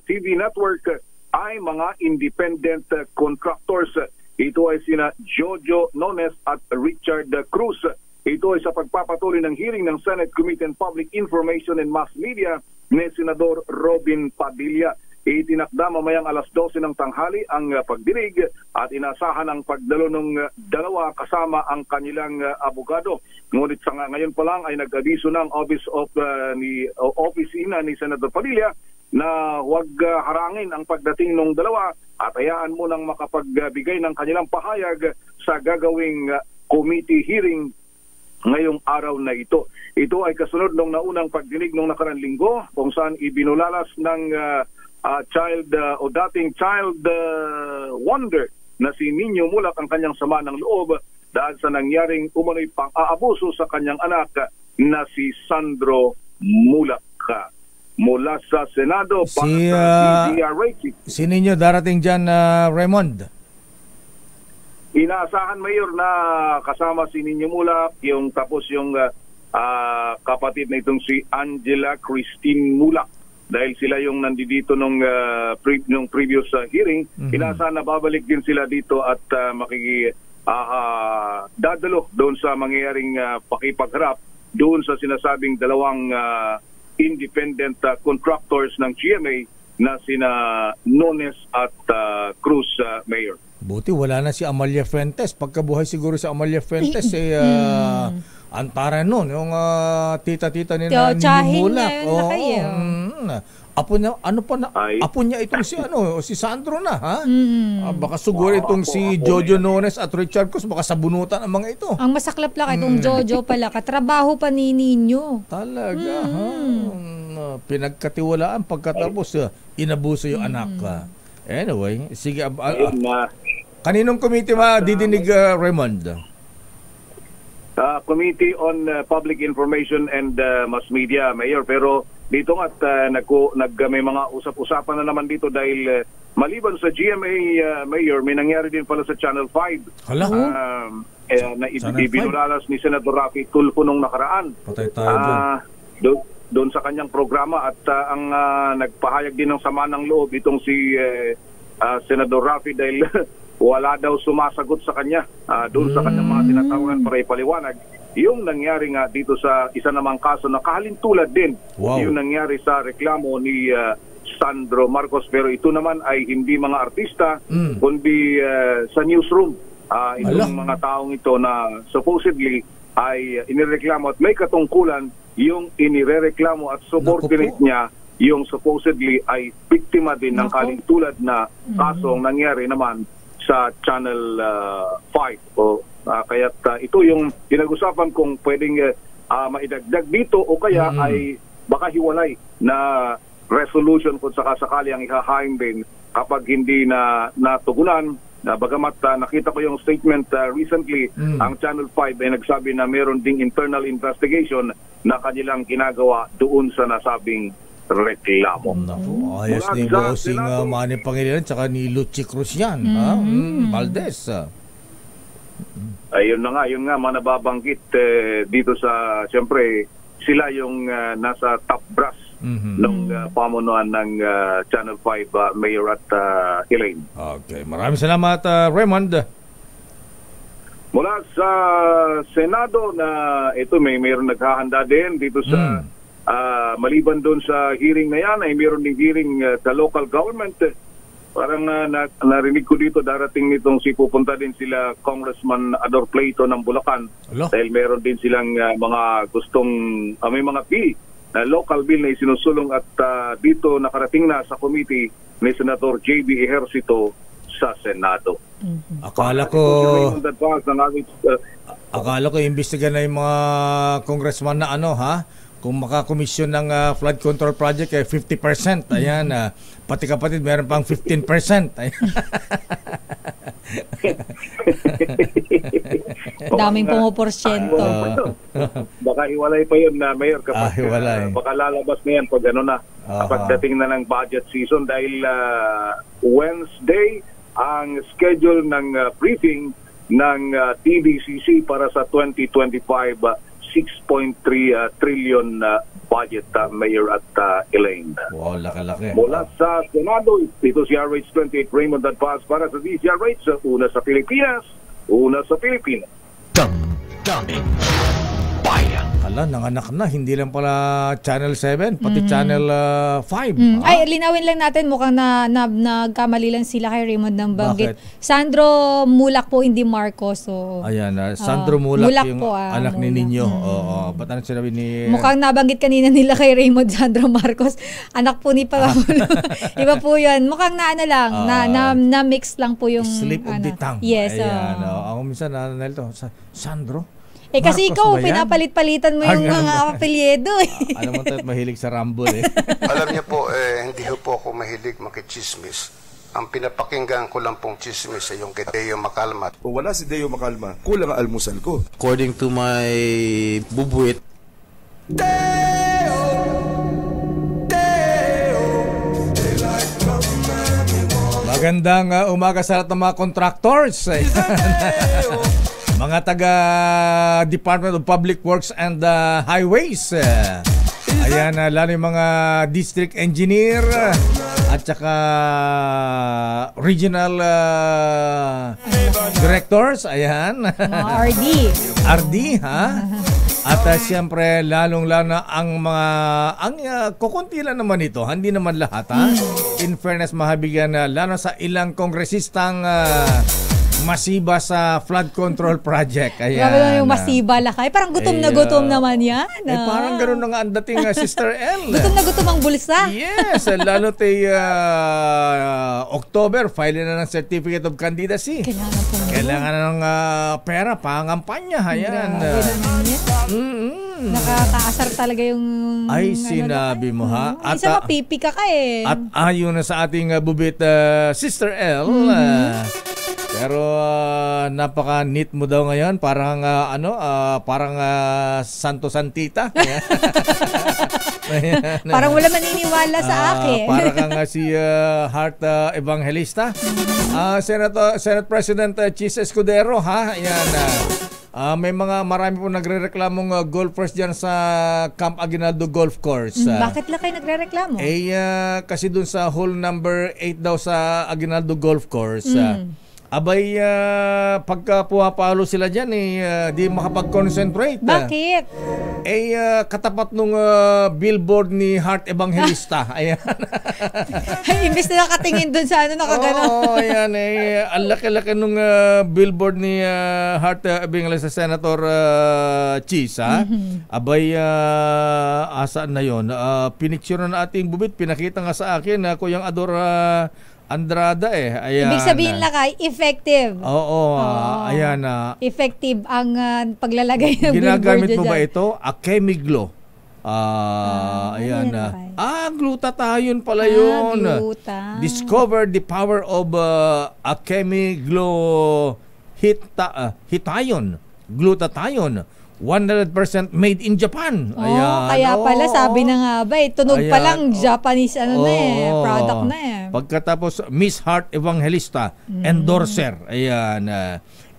TV network ay mga independent contractors. Ito ay sina Jojo Nones at Richard Cruz. Ito ay sa pagpapatuloy ng hearing ng Senate Committee on Public Information and Mass Media ni Senador Robin Padilla. Itinakda mamayang alas 12 ng tanghali ang pagdinig at inasahan ang pagdalo ng dalawa kasama ang kanilang abogado. Ngunit sa ngayon pa lang ay nag-abiso ng opisina ni Senator Padilla na huwag harangin ang pagdating ng dalawa at hayaan mo nang makapagbigay ng kanilang pahayag sa gagawing committee hearing ngayong araw na ito. Ito ay kasunod ng naunang pagdinig ng nakarang linggo kung saan ibinulalas ng dating child wonder na si Nino Mulak ang kanyang sama ng loob dahil sa nangyaring umunoy pang-aabuso sa kanyang anak na si Sandro Mulak. Mula sa Senado para sa DRH. Si Nino darating dyan, Raymond? Inaasahan, Mayor, na kasama si Nino Mulak, tapos yung kapatid na itong si Angela Christine Mulak. Dahil sila yung nandito nung previous hearing, inaasahan na babalik din sila dito at dadalo doon sa mangyayaring pakipagharap doon sa sinasabing dalawang independent contractors ng GMA na sina Nones at Cruz, Mayor. Buti wala na si Amalia Fuentes. Pagkabuhay siguro si Amalia Fuentes antara noon yung tita-tita ni Mulak. Apo niya, apo niya itong si Sandro na, ha? Baka siguro itong si Jojo Nones at Richard Cruz, baka sabunutan ang mga ito. Ang masaklap lang itong Jojo pala, katrabaho pa ni Nino. Talaga, pinagkatiwalaan pagkatapos inabuso yung anak. Anyway, sige. Kaninong committee didinig, Raymond? Committee on Public Information and Mass Media, Mayor. Pero dito nga may mga usap-usapan na naman dito dahil maliban sa GMA, Mayor, may nangyari din pala sa Channel 5. Hala? Na ibinulalas ni Senator Rafi Tulfo nung nakaraan. Patay tayo doon sa kanyang programa at ang nagpahayag din ng sama ng loob itong si Senador Rafi dahil wala daw sumasagot sa kanya doon sa kanyang mga tinatawagan para ipaliwanag yung nangyari nga dito sa isa namang kaso na kahalintulad din yung nangyari sa reklamo ni Sandro Marcos, pero ito naman ay hindi mga artista kundi sa newsroom itong mga taong ito na supposedly ay inireklamo at may katungkulan yung inirereklamo at subordinate niya yung supposedly ay biktima din ng kalintulad na kasong nangyari naman sa Channel 5. Kaya't ito yung pinag-usapan kung pwedeng maidagdag dito o kaya ay baka hiwalay na resolution kung sakasakali ang ihahain din kapag hindi na natugunan. Bagamat nakita ko yung statement recently, ang Channel 5 ay nagsabi na meron ding internal investigation na kanilang ginagawa doon sa nasabing reklamo. Ayos ni bossing Manny Pangilinan tsaka ni Luchi Cruz yan. Valdez. Ayun na nga, mga nababanggit dito sa, siyempre, sila yung nasa top brass ng pamunuan ng Channel 5 Mayor at Elaine. Okay, maraming salamat, Raymond. Mula sa Senado na ito mayroon naghahanda din dito sa maliban doon sa hearing na yan ay mayroon ding hearing sa local government. Parang narinig ko dito darating nitong pupunta din sila Congressman Ador Plato ng Bulacan. Dahil mayroon din silang mga gustong may mga bill na local bill na isinusulong at dito nakarating na sa committee ni Senator JB Ejercito sa Senado. Akala ko imbestigan na yung mga congressman na kung makakomisyon ng flood control project ay 50%. Ayan, pati kapatid meron pang 15%. Daming pumuporsyento. Baka hiwalay pa yun na Mayor kapag baka lalabas na yan pag pagdating na ng budget season dahil Wednesday ang schedule ng briefing ng TDCC para sa 2025 6.3 trillion budget, Mayor at Elaine. Wow, laki-laki. Mula sa Senado, ito si RH28 Raymond Advaz para sa DZRH, una sa Pilipinas, una sa Pilipinas. Damdamin Bayan. Hala, nanganak na. Hindi lang pala Channel 7, pati Channel 5. Ay, linawin lang natin. Mukhang nagkamali lang sila kay Raymond ng banggit. Bakit? Sandro Mulak po, hindi Marcos. So, Ayan, Sandro Mulak yung po, anak ni Ninyo. Oo, ba't ano sinabi ni... Mukhang nabanggit kanina nila kay Raymond Sandro Marcos. Anak po ni Pamulo. Iba po yun. Mukhang na-mix lang po yung... Slip of the tongue. Yes. Ayan, ako minsan nanalo to. Sandro? Kasi Marcos ikaw, ba yan? pinapalit-palitan mo yung mga apelyedo. Alam mo tayo, mahilig sa Rumble eh. Alam niyo po, hindi po ako mahilig makichismis. Ang pinapakinggan ko lang pong chismis ay yung kay Deo Macalma. Kung wala si Deo Macalma, kulang ang almusal ko. According to my bubuit, Magandang umaga sa lahat ng mga contractors. Mga taga Department of Public Works and Highways. Ayan, lalo yung mga district engineer at saka regional directors. Ayan. RD, ha? At siyempre, lalong-lalo na ang mga, kukunti lang naman ito, hindi naman lahat, ha? In fairness, mahabigyan lalo sa ilang kongresistang masiba sa flood control project. Ayan. Grabe naman yung masiba lakay. Parang gutom na gutom naman yan. Parang gano'n na nga ang dating Sister L. Gutom na gutom ang bulsa. Yes, lalo tayo October, file na ng Certificate of Candidacy. Kailangan na ng pera, pangampanya. Ayan. Nakakaasar talaga yung... Ay, sinabi mo ha. At isa mapipika ka eh. At ayon na sa ating bubit Sister L, pero napaka-neat mo daw ngayon, parang parang Santo Santita. Parang wala maniniwala sa akin. Parang kang si Heart Evangelista. Senate President Chis Escudero, ha? Ayan. May marami po nagrereklamong golfers diyan sa Camp Aguinaldo Golf Course. Bakit lang kayo nagrereklamo? Kasi dun sa hole number 8 daw sa Aguinaldo Golf Course. Abay, pagka pumapalo sila dyan, di makapag-concentrate. Bakit? Katapat nung billboard ni Heart Evangelista. Ayan. Imbis na nakatingin dun sa nakagano. Oo, ayan. Ang laki-laki nung billboard ni Heart Evangelista, Senator Chis, ha? Abay, asaan na yun? Pinicture na ating bubit. Pinakita nga sa akin, Kuyang Ador Andrada Ayan. Ibig sabihin lakay, effective. Oo, ayan. Effective ang paglalagay ng ginagamit mo dyan. ba ito? Chemiglo. Ayan. Glutathione pala yun. Discover the power of chemiglo hitione. Glutathione. 100% made in Japan. Ayan. Kaya pala sabi na nga ba, tunog pa lang Japanese product na Pagkatapos Miss Heart Evangelista, endorser. Ayan.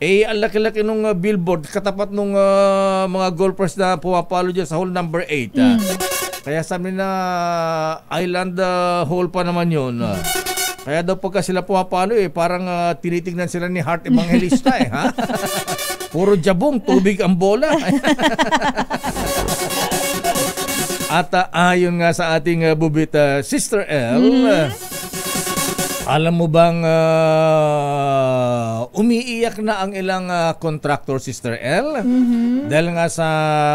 Ang laki-laki nung billboard katapat nung mga golfers na pumapalo dyan sa hole number 8. Kaya sabi na island hole pa naman yun. Kaya daw pagka sila pumapalo parang tinitignan sila ni Heart Evangelista ha? Puro jabong, tubig ang bola. At ayon nga sa ating bubit Sister L, alam mo bang umiiyak na ang ilang contractor, Sister L? Dahil nga sa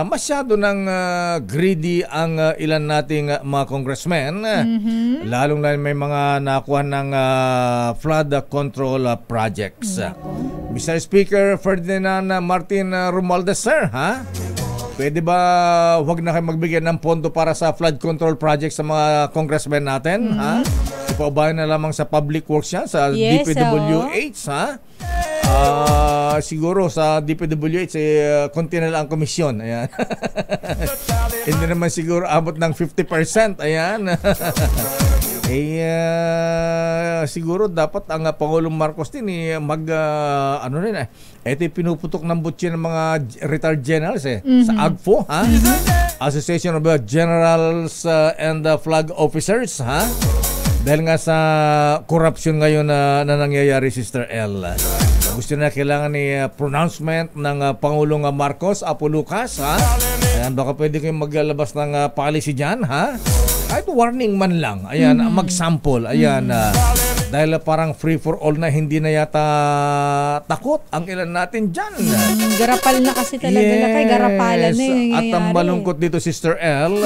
masyado ng greedy ang ilan nating mga congressmen, lalong na may mga nakuha ng flood control projects. Mr. Speaker Ferdinand Martin Romualdez, sir, ha? Pwede ba wag na kayo magbigay ng pondo para sa flood control project sa mga congressmen natin, ha? Ipaubayan na lamang sa public works yan, sa DPWH, ha? Siguro sa DPWH konti na lang ang komisyon. Ayan. Hindi naman siguro abot ng 50%. Ayan. Siguro dapat ang Pangulong Marcos din ito yung pinuputok ng butsi ng mga retired generals sa AGFO, ha? Association of Generals and Flag Officers, ha? Dahil nga sa corruption ngayon na nangyayari, Sister L. Gusto na kailangan ni pronouncement ng Pangulong Marcos, Apo Lucas, ha? Ayan, baka pwede kayong maglalabas ng policy dyan, ha? Kahit warning man lang, ayan, mag-sample, ayan, dahil parang free for all na, hindi na yata takot ang ilan natin dyan. Garapal na kasi talaga na kay garapalan na yung nangyayari. At ang malungkot dito, Sister L,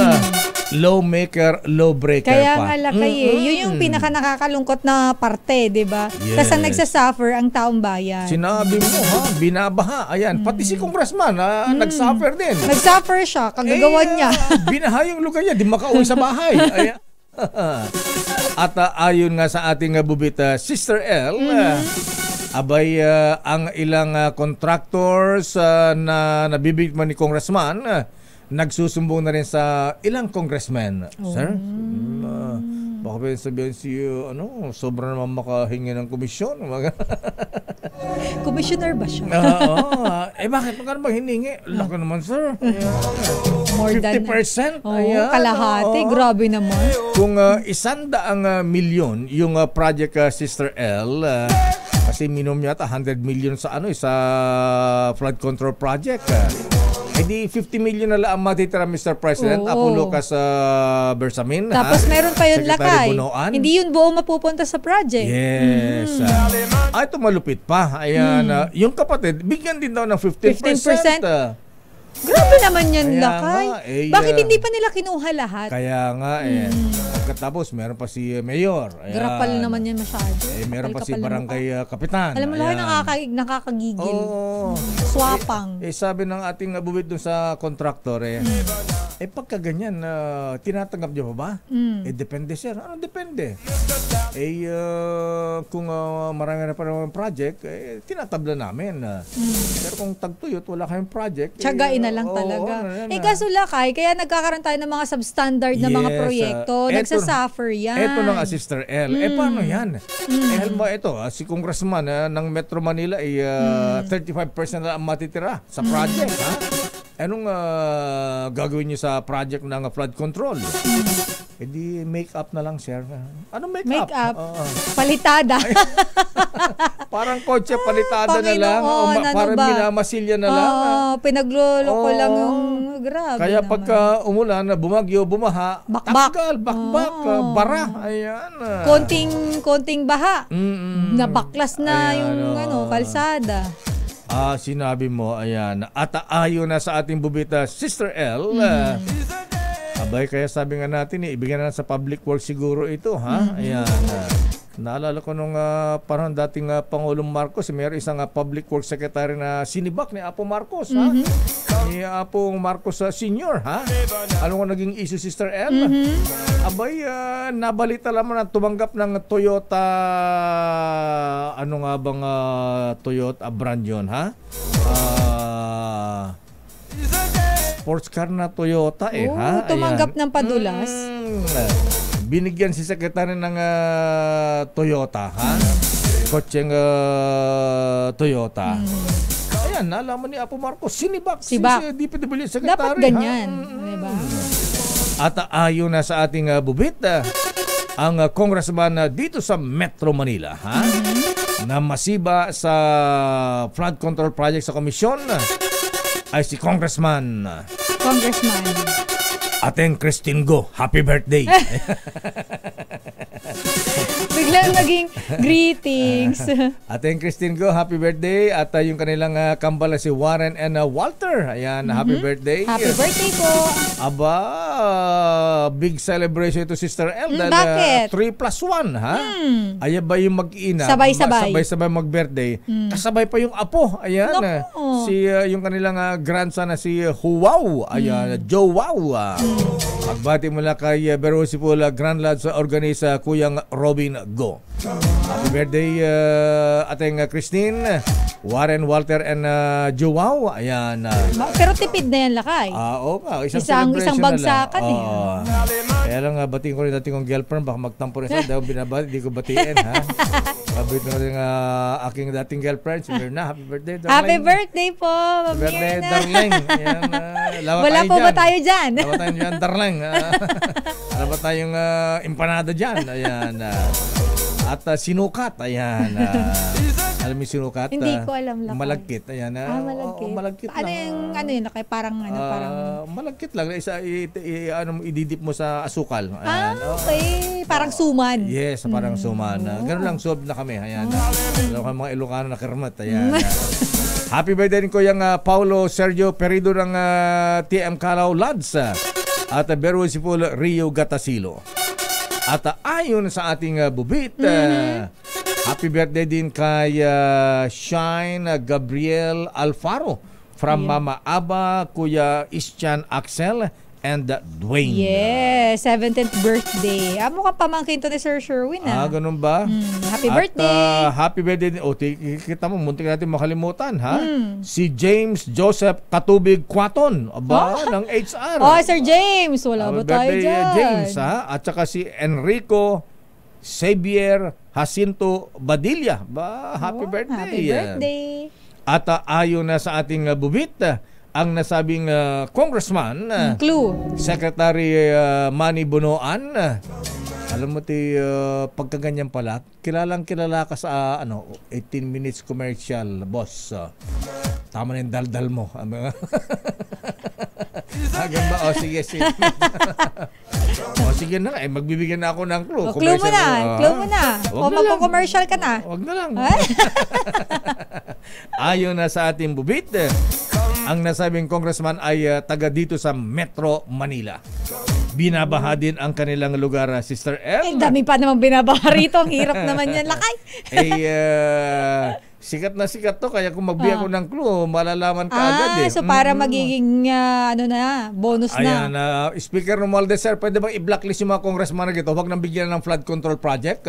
lawmaker, lawbreaker kaya pa. Kaya nga lakay yun yung pinaka nakakalungkot na parte, di ba? Yes. Tapos ang nagsasuffer ang taong bayan. Sinabi mo, ha? Binabaha. Ayan, pati si Congressman, nagsuffer din. Nagsuffer siya, kagagawa niya. Binaha yung lugar niya, di makauwi sa bahay. Ayan. At ayon nga sa ating bubita, Sister L, abay ang ilang contractors na nabibigman ni Congressman, nagsusumbong na rin sa ilang congressmen. Sir, baka pwede sabihin sobra naman makahingi ng komisyon. Commissioner ba siya? Bakit magkano bang hiningi? Laki naman, sir. More 50%. Kalahati. Grabe naman. Kung 100 milyon yung project, Sister L, kasi minom yata 100 million sa sa flood control project. Di 50 million na lang matitira, Mr. President. Apo Lucas Bersamin. Tapos meron pa yun, Lakay. Bunoan. Hindi yun buo mapupunta sa project. Yes. Ito malupit pa. Ayan. Yung kapatid, bigyan din daw ng 15%. Grabe naman yan, Lakay. Bakit hindi pa nila kinuha lahat? Kaya nga pagkatapos meron pa si Mayor. Garapal naman yan masyado. Meron pa si Barangay Kapitan. Alam mo, Lakay, nakakagigil. Swapang. Sabi ng ating bubit dun sa contractor, pagka ganyan, tinatanggap niyo pa ba? Depende, sir. Ano depende? Kung marami na pa naman project, tinatabla namin. Pero kung tagtuyot, wala kayong project, tiyagain na lang talaga. Kaso Lakay, kaya nagkakaroon tayo ng mga substandard na mga proyekto. Nagsasuffer yan. Ito ng Sister L. Paano yan? Alam mo, ito, si Congressman ng Metro Manila 35% na ang matitira sa project. Anong gagawin niyo sa project ng flood control? Di make up na lang, sir. Ano make up? Make up? Palitada. Parang kotse, palitada na lang. Parang minamasilya na lang. Pinagluloko lang yung grabe. Kaya pagka umulan, bumagyo, bumaha, takgal, bakbak, bara. Ayan. Konting baha. Nabaklas na yung kalsada. Sinabi mo, ayan. At ayon na sa ating bubita, Sister L, abay, kaya sabi nga natin, ibigyan na sa public works siguro ito, ha? Ayan. Naalala ko nung parang dating Pangulong Marcos, mayroon isang public works secretary na sinibak ni Apo Marcos, ha? Ni Apo Marcos Senior, ha? Ano nga naging issue, Sister L? Abay, nabalita lamang na tumanggap ng Toyota, ano nga bang Toyota brand yun, ha? Sports car na Toyota, ha? Tumanggap ng padulas. Binigyan si Secretary ng Toyota, ha? Kotseng Toyota. Ayan, nalaman ni Apo Marcos, sinibak. Si DPW Secretary. Dapat ganyan. Diba? At ayon na sa ating bubit, ang congressman dito sa Metro Manila, ha? Na masiba sa flood control project sa komisyon ay si Congressman Ateng Christine Go. Happy birthday. Biglang naging greetings. Ateng Christine Go, happy birthday. At yung kanilang kambal si Warren and Walter. Ayan, happy birthday. Happy birthday po. Aba, big celebration ito, Sister El. Bakit? 3+1, ha? Ayan ba yung mag-ina? Sabay-sabay mag-birthday. Kasabay pa yung apo. Ayan. Yung kanilang grandson na si Huwaw. Ayan, Joe Wow. Magbati mula kay Berosipol Grand Lodge Organisa Kuyang Robin Go. Happy birthday ating Christine, Warren, Walter, and Joao. Ayan. Pero tipid na yan, Lakay. Isang bagsakan Kaya lang batiin ko rin dating kong girlfriend, baka magtampo rin sa dahil binabati, di ko batiin, ha? Sabi ko rin aking dating girlfriend, si Mirna, happy birthday, darling. Happy birthday po, Ma'am Happy birthday, Mirna. darling. Ayan, Wala po ba tayo dyan? Lawa tayo dyan, darling. Wala ba tayong empanada dyan? Ayan. At sinukat, ayan. Alam mo yung sinukat? Hindi ko alam lang. Malagkit, ayan. Malagkit. Malagkit ano lang. yung, ano yun, parang, parang... Malagkit lang. Ididip mo sa asukal. Ayan. Okay. Parang suman. Yes, parang suman. Ganun lang, solve na kami. Ayan. Alam ko mga Ilocano na kermat. Ayan. Happy birthday din ko yung Paulo Sergio Perido ng TM Calao Lads. At Beautiful Rio Gatasilo. At ayon sa ating bubit, happy birthday din kay Shine Gabriel Alfaro from Mama Aba, Kuya Ischan Axel, and Dwayne. Yes, 17th birthday. Mukhang pamangkin to ni Sir Sherwin. Ganun ba? Happy birthday. Happy birthday din. Kita mo, muntik natin makalimutan, ha? Si James Joseph Katubig Quaton, ng HR. Sir James, wala ba tayo dyan? James, ha? At saka si Enrico Xavier Jacinto Badilla. Happy birthday. Happy birthday. At ayon na sa ating bubit, ang nasabing congressman, Secretary Manny Bonoan, alam mo pagkaganyan pala, kilala ka sa 18 minutes commercial, boss. Tama na yung daldal mo. Hanggang ba? Sige. Sige na, magbibigyan na ako ng clue. Clue mo na. Magpo-commercial ka na. Wag na lang. Ayon na sa ating bubit, ang nasabing congressman ay taga dito sa Metro Manila. Binabaha din ang kanilang lugar, Sister L. Dami pa naman binabaha rito. Ang hirap naman yan, lakay. Sikat na sikat to, kaya kung magbigay ko ng clue, malalaman ka agad. So para magiging bonus na. Ayan, Speaker Romualdez, sir, pwede bang i-blacklist yung mga congressman na gito? Huwag nang bigyan ng flood control project.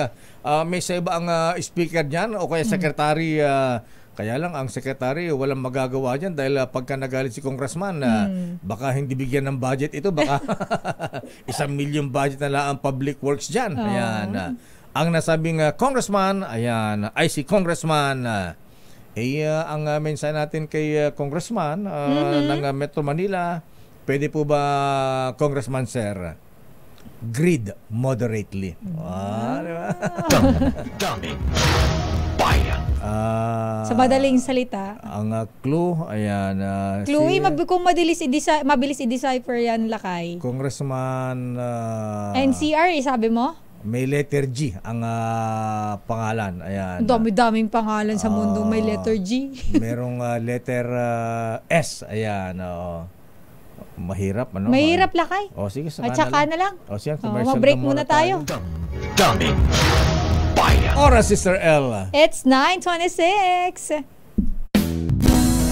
May sa iba ang speaker dyan o kaya secretary. Kaya lang ang secretary walang magagawa dyan dahil pagka nagalit si congressman, baka hindi bigyan ng budget ito, baka 1 million budget na lang ang public works dyan. Ayan. Ang nasabing congressman, ayan, ay si Congressman. Ang mensahe natin kay congressman ng Metro Manila, pwede po ba, Congressman sir, greed moderately? Diba? Daming bayan. Sa madaling salita. Ang clue, ayan. Clue, kung mabilis i-decipher yan, lakay. Congressman... NCR, sabi mo? May letter G ang pangalan. Ayan. Dami-daming pangalan sa mundo may letter G. Merong letter S. Ayan. Mahirap, ano? Mahirap, lakay. Sige, at saka na lang. Sige, commercial break muna tayo. Daming bayan. Oras, Sister L. It's 9:26.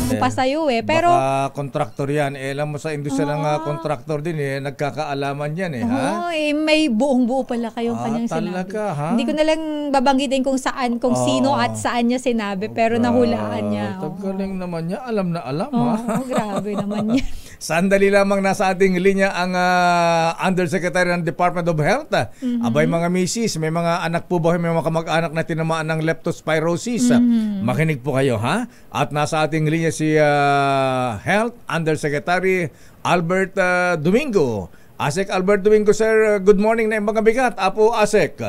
Pasayo pero baka kontraktor yan. Alam mo sa industriya ng kontraktor din nagkakaalaman yan ha? May buong-buo pala kayong kanyang talaga, sinabi. Ha? Hindi ko na lang babanggitin kung sino at saan niya sinabi pero nahulaan niya. Galing naman niya. Alam na alam ha? Grabe naman niya. Sandali lamang nasa ating linya ang Undersecretary ng Department of Health. Abay mga misis, may mga anak po ba, may mga kamag-anak na tinamaan ng leptospirosis? Makinig po kayo ha? At nasa ating linya si Health Undersecretary Albert Domingo. Asek Albert Domingo, sir, good morning na mga bigat. Apo Asek.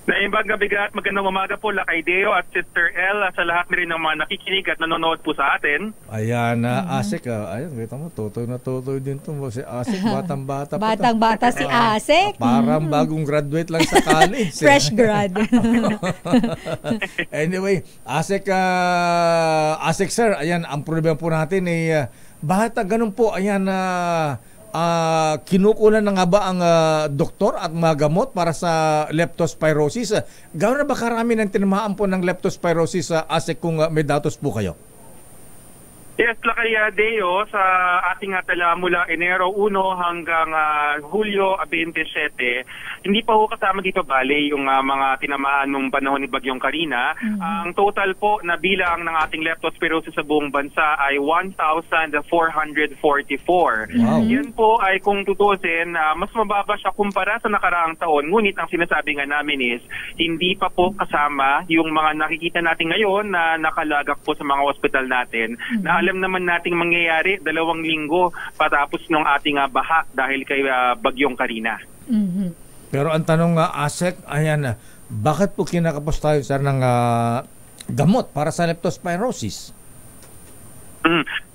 Naimbang gabigat, magandang umaga po Lakay Deo at Sister L sa lahat rin ng mga nakikinig at nanonood po sa atin. Ayan, Asek, ayun, kita mo, tutoy na tutoy din to. Si Asek, batang-bata pa. Batang-bata si Asek. Parang bagong graduate lang sa college. Fresh grad. Anyway, Asek, sir, ayan, ang problema po natin bakit ganun po, ayan, kinukunan na nga ba ang doktor at mga gamot para sa leptospirosis? Gano'n na ba karami ng tinamaan po ng leptospirosis Asek kung may datos po kayo? Yes, Lakay Deo, sa ating tala mula Enero 1 hanggang Hulyo 27, hindi pa ho kasama dito bale yung mga tinamaan ng panahon ni Bagyong Karina. Ang total po na bilang ng ating leptospirosis sa buong bansa ay 1,444. Yan po ay kung tutusin, mas mababa siya kumpara sa nakaraang taon. Ngunit ang sinasabi nga namin is, hindi pa po kasama yung mga nakikita natin ngayon na nakalagak po sa mga ospital natin. Na alam naman nating mangyayari 2 linggo patapos ng ating baha dahil kay Bagyong Karina. Pero ang tanong ASEC, ayan, bakit po kinakapos tayo sir ng gamot para sa leptospirosis?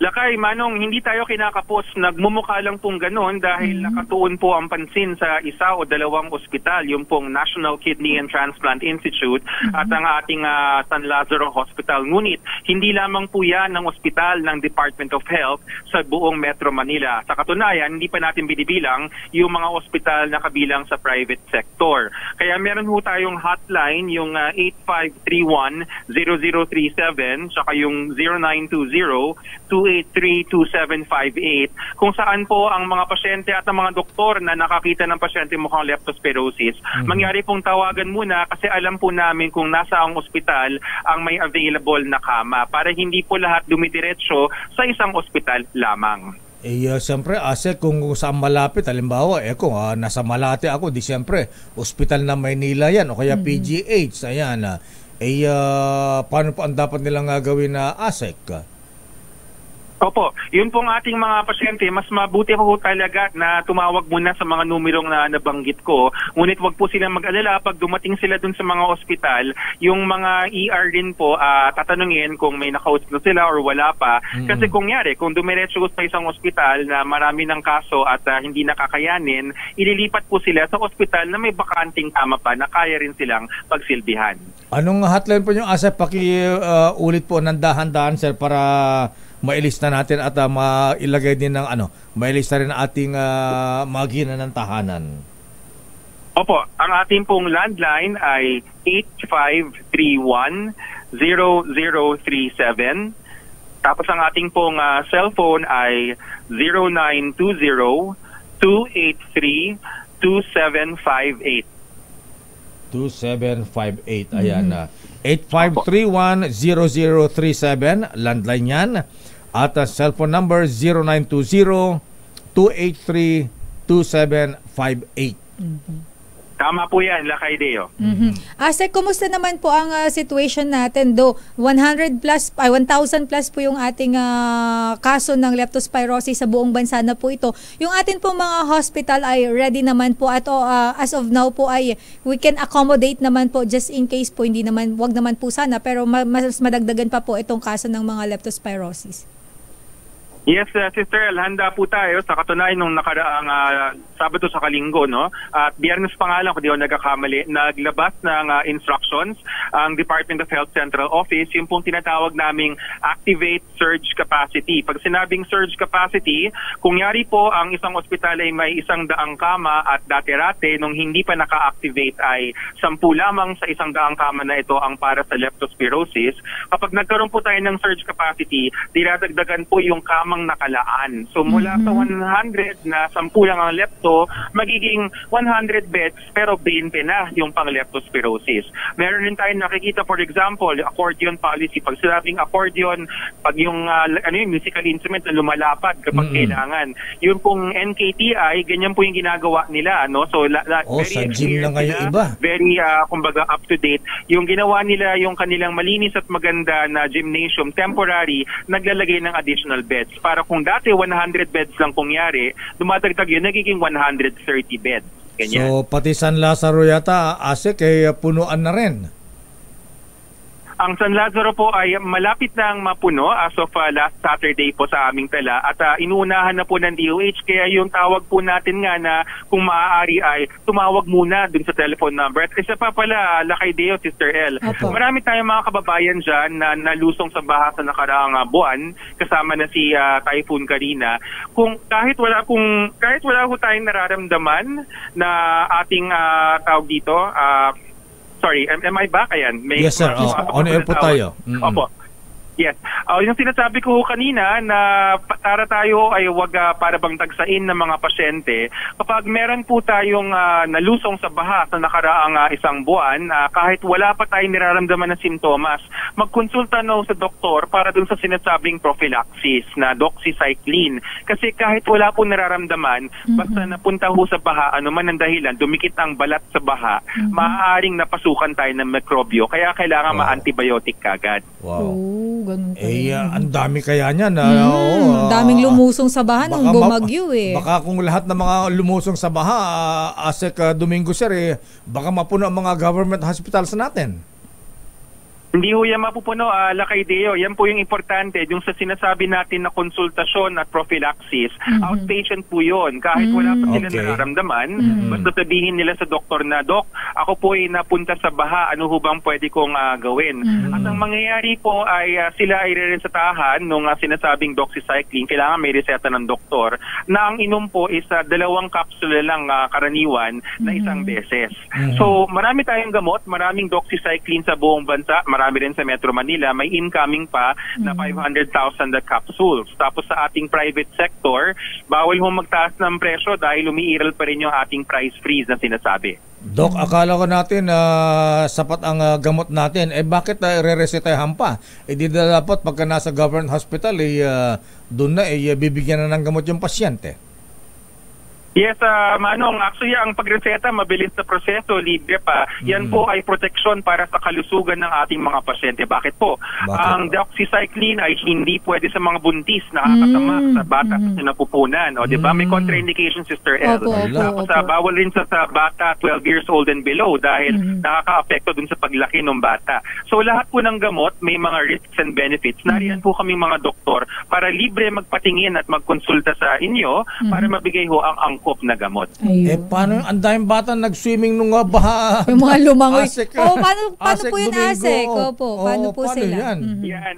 Lakay, Manong, hindi tayo kinakapos. Nagmumukha lang pong ganun dahil nakatuon po ang pansin sa 1 o 2 ospital, yung pong National Kidney and Transplant Institute at ang ating San Lazaro Hospital. Ngunit, hindi lamang po yan ng ospital ng Department of Health sa buong Metro Manila. Sa katunayan, hindi pa natin binibilang yung mga ospital na kabilang sa private sector. Kaya meron po tayong hotline, yung 8531-0037, saka yung 0920-283-2758, kung saan po ang mga pasyente at ang mga doktor na nakakita ng pasyente mukhang leptospirosis. Mangyari pong tawagan muna kasi alam po namin kung nasa ang ospital ang may available na kama para hindi po lahat dumidiretso sa isang ospital lamang. Siyempre, kung saan malapit, halimbawa, kung nasa Malate ako, di siyempre, ospital na Maynila yan, o kaya PGH, ayan, paano po ang dapat nilang gawin na ASEC? Opo, yun pong ating mga pasyente, mas mabuti po talaga na tumawag muna sa mga numerong na nabanggit ko. Ngunit wag po silang mag-alala pag dumating sila dun sa mga ospital, yung mga ER din po, tatanungin kung may nakausap na sila or wala pa. Kasi kung dumiretso sa isang ospital na marami ng kaso at hindi nakakayanin, ililipat po sila sa ospital na may bakanting kama pa na kaya rin silang pagsilbihan. Anong hotline po yung ASEC? Paki-ulit po ng dahan-dahan, sir, para mailista natin at mailagay din ng mailista rin ating magina ng tahanan. Opo, ang ating pong landline ay 8531-0037. Tapos ang ating pong cellphone ay 0920-283-2758. 2758, ayan na. 8531-0037, landline yan. At cellphone number 0920-283-2758. Tama po yan, Lakay Deo. ASEC, kumusta naman po ang situation natin? 1,000 plus po yung ating kaso ng leptospirosis sa buong bansa na po ito. Yung atin po mga hospital ay ready naman po at as of now po ay we can accommodate naman po just in case po wag naman po sana pero mas madagdagan pa po itong kaso ng mga leptospirosis. Yes, Sister El, handa po tayo sa katunayan nung nakaraang Sabado sa Kalinggo, no? At Biyernes pa nga lang, kung di ako nagkakamali, naglabas ng instructions ang Department of Health Central Office, yung pong tinatawag naming Activate Surge Capacity. Pag sinabing surge capacity, kung yari po ang isang ospital ay may 100 kama at dati-rate nung hindi pa naka-activate ay 10 lamang sa 100 kama na ito ang para sa leptospirosis. Kapag nagkaroon po tayo ng surge capacity, dinadagdagan po yung kama nakalaan. So mula sa 100 na 10 lang ang lepto, magiging 100 beds pero 20 na yung pang leptospirosis. Meron din tayong nakikita, for example, accordion policy. Pag sinabing accordion, pag yung musical instrument na lumalapad kapag kailangan. Yung pong NKTI, ganyan po yung ginagawa nila. No? So very sa gym na ngayon iba. Very, kumbaga, up to date. Yung ginawa nila, yung kanilang malinis at maganda na gymnasium, temporary, naglalagay ng additional beds. Para kung dati 100 beds lang kungyari, dumadagdag yun, nagiging 130 beds. Ganyan. So, pati San Lazaro yata, ASEC, punuan na rin. Ang San Lazaro po ay malapit na ang mapuno as of last Saturday po sa aming tala at inuunahan na po ng DOH kaya yung tawag po natin nga na kung maaari ay tumawag muna dun sa telephone number. At isa pa pala, Lakay Deo, Sister El, marami tayong mga kababayan dyan na nalusong sa baha sa nakaraang buwan kasama na si Typhoon Karina. Kung kahit wala ho tayong nararamdaman na ating tawag dito, sorry, am I back? Ayan. Yes, sir. On air po tayo. Opo. Yes. Yung sinasabi ko kanina na para tayo ay wag para bang tagsain ng mga pasyente, kapag meron po tayong nalusong sa baha sa nakaraang isang buwan, kahit wala pa tayong niraramdaman ng simptomas, magkonsulta na sa doktor para dun sa sinasabing prophylaxis na doxycycline. Kasi kahit wala po nararamdaman, basta napunta ho sa baha, ano man ang dahilan, dumikit ang balat sa baha, maaaring napasukan tayo ng mikrobyo. Kaya kailangan ma-antibiotic kagad. Wow. Ganun ang dami kaya niyan. Daming lumusong sa baha nung bumagyo Baka kung lahat ng mga lumusong sa baha, Asek Domingo Sir, baka mapuno ang mga government hospitals natin. Hindi ho yan mapupuno, Lakay Deo. Yan po yung importante. Yung sa sinasabi natin na konsultasyon at prophylaxis, outpatient po yun. Kahit wala pa sila nararamdaman, basta sabihin nila sa doktor na, Dok, ako po ay napunta sa baha, ano ho bang pwede kong gawin? At ang mangyayari po ay sila ay re-resetahan nung sinasabing doxycycline. Kailangan may reseta ng doktor na ang inom po is 2 kapsula lang karaniwan na isang beses. So marami tayong gamot, maraming doxycycline sa buong bansa, marami rin sa Metro Manila, may incoming pa na 500,000 na capsules. Tapos sa ating private sector, bawal ho magtaas ng presyo dahil umiiral pa rin yung ating price freeze na sinasabi. Dok, akala ko natin sapat ang gamot natin. Bakit re-resetahan pa? Di dapat pagka nasa government hospital, doon na bibigyan na ng gamot yung pasyente. Yes, Manong, actually ang pagreseta mabilis na proseso, libre pa. Yan po ay proteksyon para sa kalusugan ng ating mga pasyente. Bakit po? Ang doxycycline ay hindi pwede sa mga buntis, nakakasama sa bata sa sinapupunan. O, diba? May contraindication, Sister El. Tapos bawal rin sa bata 12 years old and below dahil nakaka-apekto dun sa paglaki ng bata. So lahat po ng gamot may mga risks and benefits. Nariyan po kaming mga doktor para libre magpatingin at magkonsulta sa inyo para mabigay ho ang angkop na gamot. Paano ang daming bata nag-swimming nung baha? Yung mga lumangoy. Paano po yun, Asek? Paano po sila? Yan,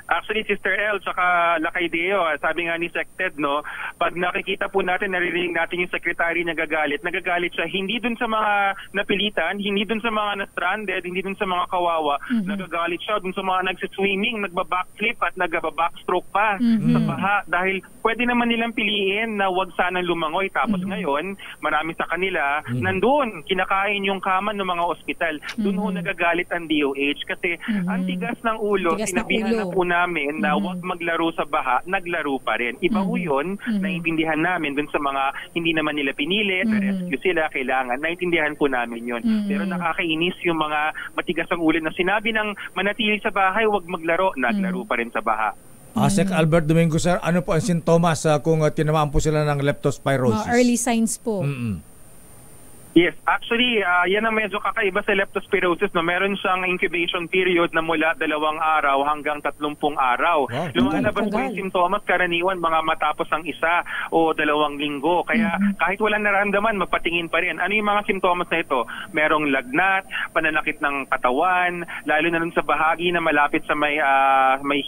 actually, Sister El, saka Lakay Deo, sabi nga ni Sected, no, pag nakikita po natin, naririnig natin yung secretary nagagalit siya, hindi dun sa mga napilitan, hindi dun sa mga na-stranded, hindi dun sa mga kawawa, nagagalit siya dun sa mga nagsiswimming, nagbabackflip at nagbabackstroke pa sa baha, dahil pwede naman nilang piliin na wag sanang lumangoy. Tapos ngayon, marami sa kanila, nandun, kinakain yung kama ng mga ospital. Doon ho nagagalit ang DOH kasi ang tigas ng ulo, sinabihan na po namin na huwag maglaro sa baha, naglaro pa rin. Iba ho yun, naiintindihan namin dun sa mga hindi naman nila pinili, rescue sila, kailangan, naiintindihan po namin yun. Pero nakakainis yung mga matigas ang ulo na sinabi ng manatili sa bahay, huwag maglaro, naglaro pa rin sa baha. Asek Albert Domingo Sir, ano po ang sintomas kung tinamaan po sila ng leptospirosis? Early signs po. Yes, actually, yan ang medyo kakaiba sa leptospirosis. No? Meron siyang incubation period na mula 2 araw hanggang 30 araw. Lumalabas po yung simptomas karaniwan mga matapos ang 1 o 2 linggo. Kaya kahit walang nararamdaman, magpatingin pa rin. Ano yung mga simptomas na ito? Merong lagnat, pananakit ng katawan, lalo na dun sa bahagi na malapit sa may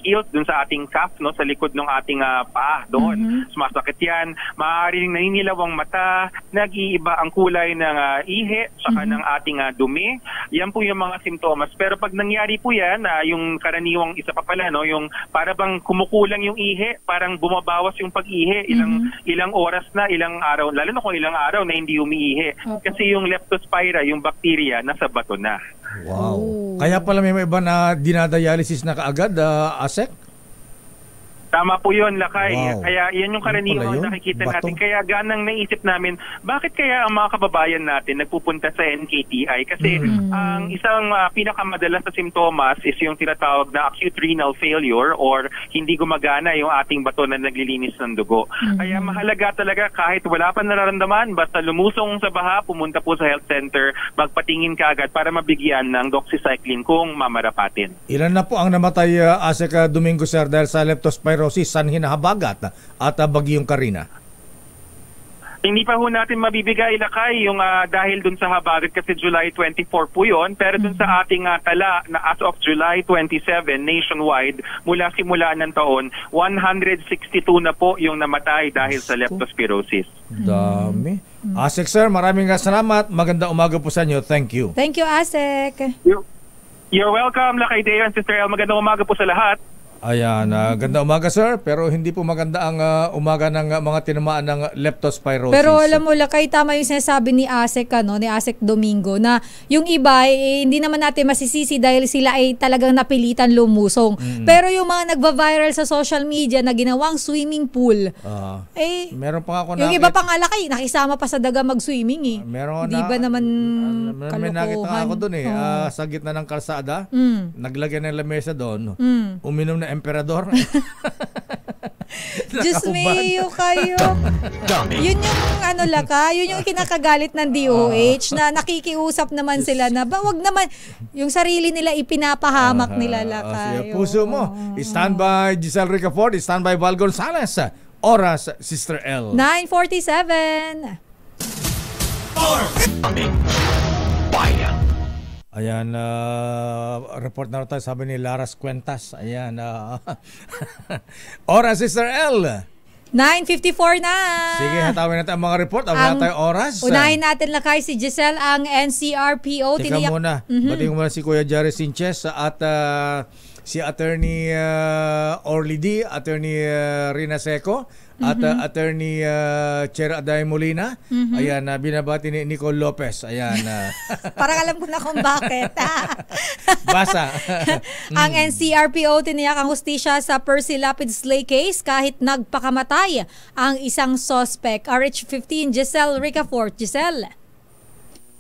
hilt, dun sa ating calf, no? Sa likod ng ating paa doon. Sumasakit yan. Maaaring naninilaw ang mata, nag-iiba ang kulay ng ihi, saka ng ating dumi. Yan po yung mga simptomas. Pero pag nangyari po yan, yung karaniwang isa pa pala, no, yung para bang kumukulang yung ihi, parang bumabawas yung pag-ihi, ilang oras na, ilang araw, lalo na kung ilang araw na hindi umiihi. Kasi yung leptospira, yung bacteria, nasa bato na. Wow. Kaya pala may iba na dinadialysis na kaagad, Asek? Tama po yun, Lakay. Wow. Kaya yan yung karaniwang nakikita natin. Kaya ganang naisip namin, bakit kaya ang mga kababayan natin nagpupunta sa NKTI? Kasi ang isang pinakamadalas na simptomas is yung tinatawag na acute renal failure or hindi gumagana yung ating bato na naglilinis ng dugo. Kaya mahalaga talaga kahit wala pa nararamdaman, basta lumusong sa baha, pumunta po sa health center, magpatingin ka agad para mabigyan ng doxycycline kung mamarapatin. Ilan na po ang namatay, Asek Domingo Sir, dahil sa leptospirosis sanhin na habagat at bagyong Karina? Hindi pa ho natin mabibigay, Lakay, yung dahil dun sa habagat kasi July 24 po yun, pero dun sa ating tala na as of July 27 nationwide, mula simula ng taon, 162 na po yung namatay dahil sa leptospirosis. Dami. Asek Sir, maraming salamat. Maganda umaga po sa inyo. Thank you. Thank you, Asek. You're welcome, Lakay Deo and Sister El. Magandang umaga po sa lahat. Ayan, ganda umaga sir, pero hindi po maganda ang umaga ng mga tinamaan ng leptospirosis. Pero alam mo, Lakay, tama yung sinasabi ni Asek, ni Asek Domingo, na yung iba, hindi naman natin masisisi dahil sila ay talagang napilitan lumusong. Pero yung mga nagva-viral sa social media na ginawang swimming pool, meron pa ako yung iba pa nga, Lakay, nakisama pa sa daga mag-swimming Meron Di ba naman may nakita ako doon sa gitna ng kalsada, naglagyan ng lamesa doon, uminom na emperador. Diyos mayo kayo. Yun yung yun yung kinakagalit ng DOH na nakikiusap naman sila na wag naman yung sarili nila ipinapahamak nila, Lakay. Puso mo. Stand by Giselle Ricafort, stand by Val Gonzalez. Oras, Sister L. 9:47. Bayan. Ayan, report na tayo, sabi ni Laras Cuentas. Ayan, oras, Sister L. 9:54 na. Sige, hatawin natin ang mga report. Wala tayo oras. Unahin natin, Lakay, si Giselle, ang NCRPO. Teka muna. Batiin mo muna si Kuya Jerry Sanchez at si Attorney Orly D, Attorney Rina Seco, at Attorney Cher Aday Molina. Ayan, binabati ni Nicole Lopez. Ayan. Parang alam ko na kung bakit. Basa. Ang NCRPO tiniyak ang hustisya sa Percy Lapid Slay case kahit nagpakamatay ang isang suspect. RH15, Giselle Ricafort. Giselle.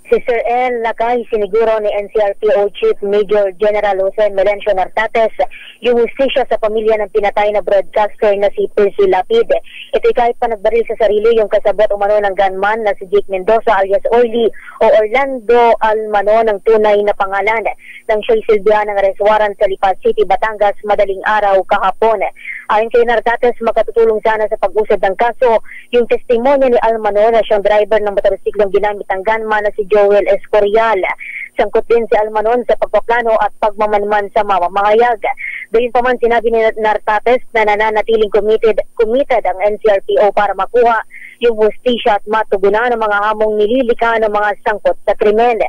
Sister El, Lakay, siniguro ni NCRPO Chief Major General Jose Melencio Nartates yung hustisya sa pamilya ng pinatay na broadcaster na si Percy Lapid. Ito'y kahit pa nagbaril sa sarili yung kasabot umano ng gunman na si Jake Mendoza alias Orly o Orlando Almano ng tunay na pangalan nang siya'y silbihan ng arrest warrant sa Lipa City, Batangas madaling araw kahapon. Ayon kay Nartates, makatutulong sana sa pag-usad ng kaso yung testimonya ni Almano na siyang driver ng motorsiklong ginamit ng gunman na si Joel Escorial. Sangkot din si Almanon sa pagpaplano at pagmamanman sa mamamahayag. Gayunpaman, sinabi ni Nartates na nananatiling committed ang NCRPO para makuha yung hustisya at matugunan ang mga hamong nililika ng mga sangkot sa krimen.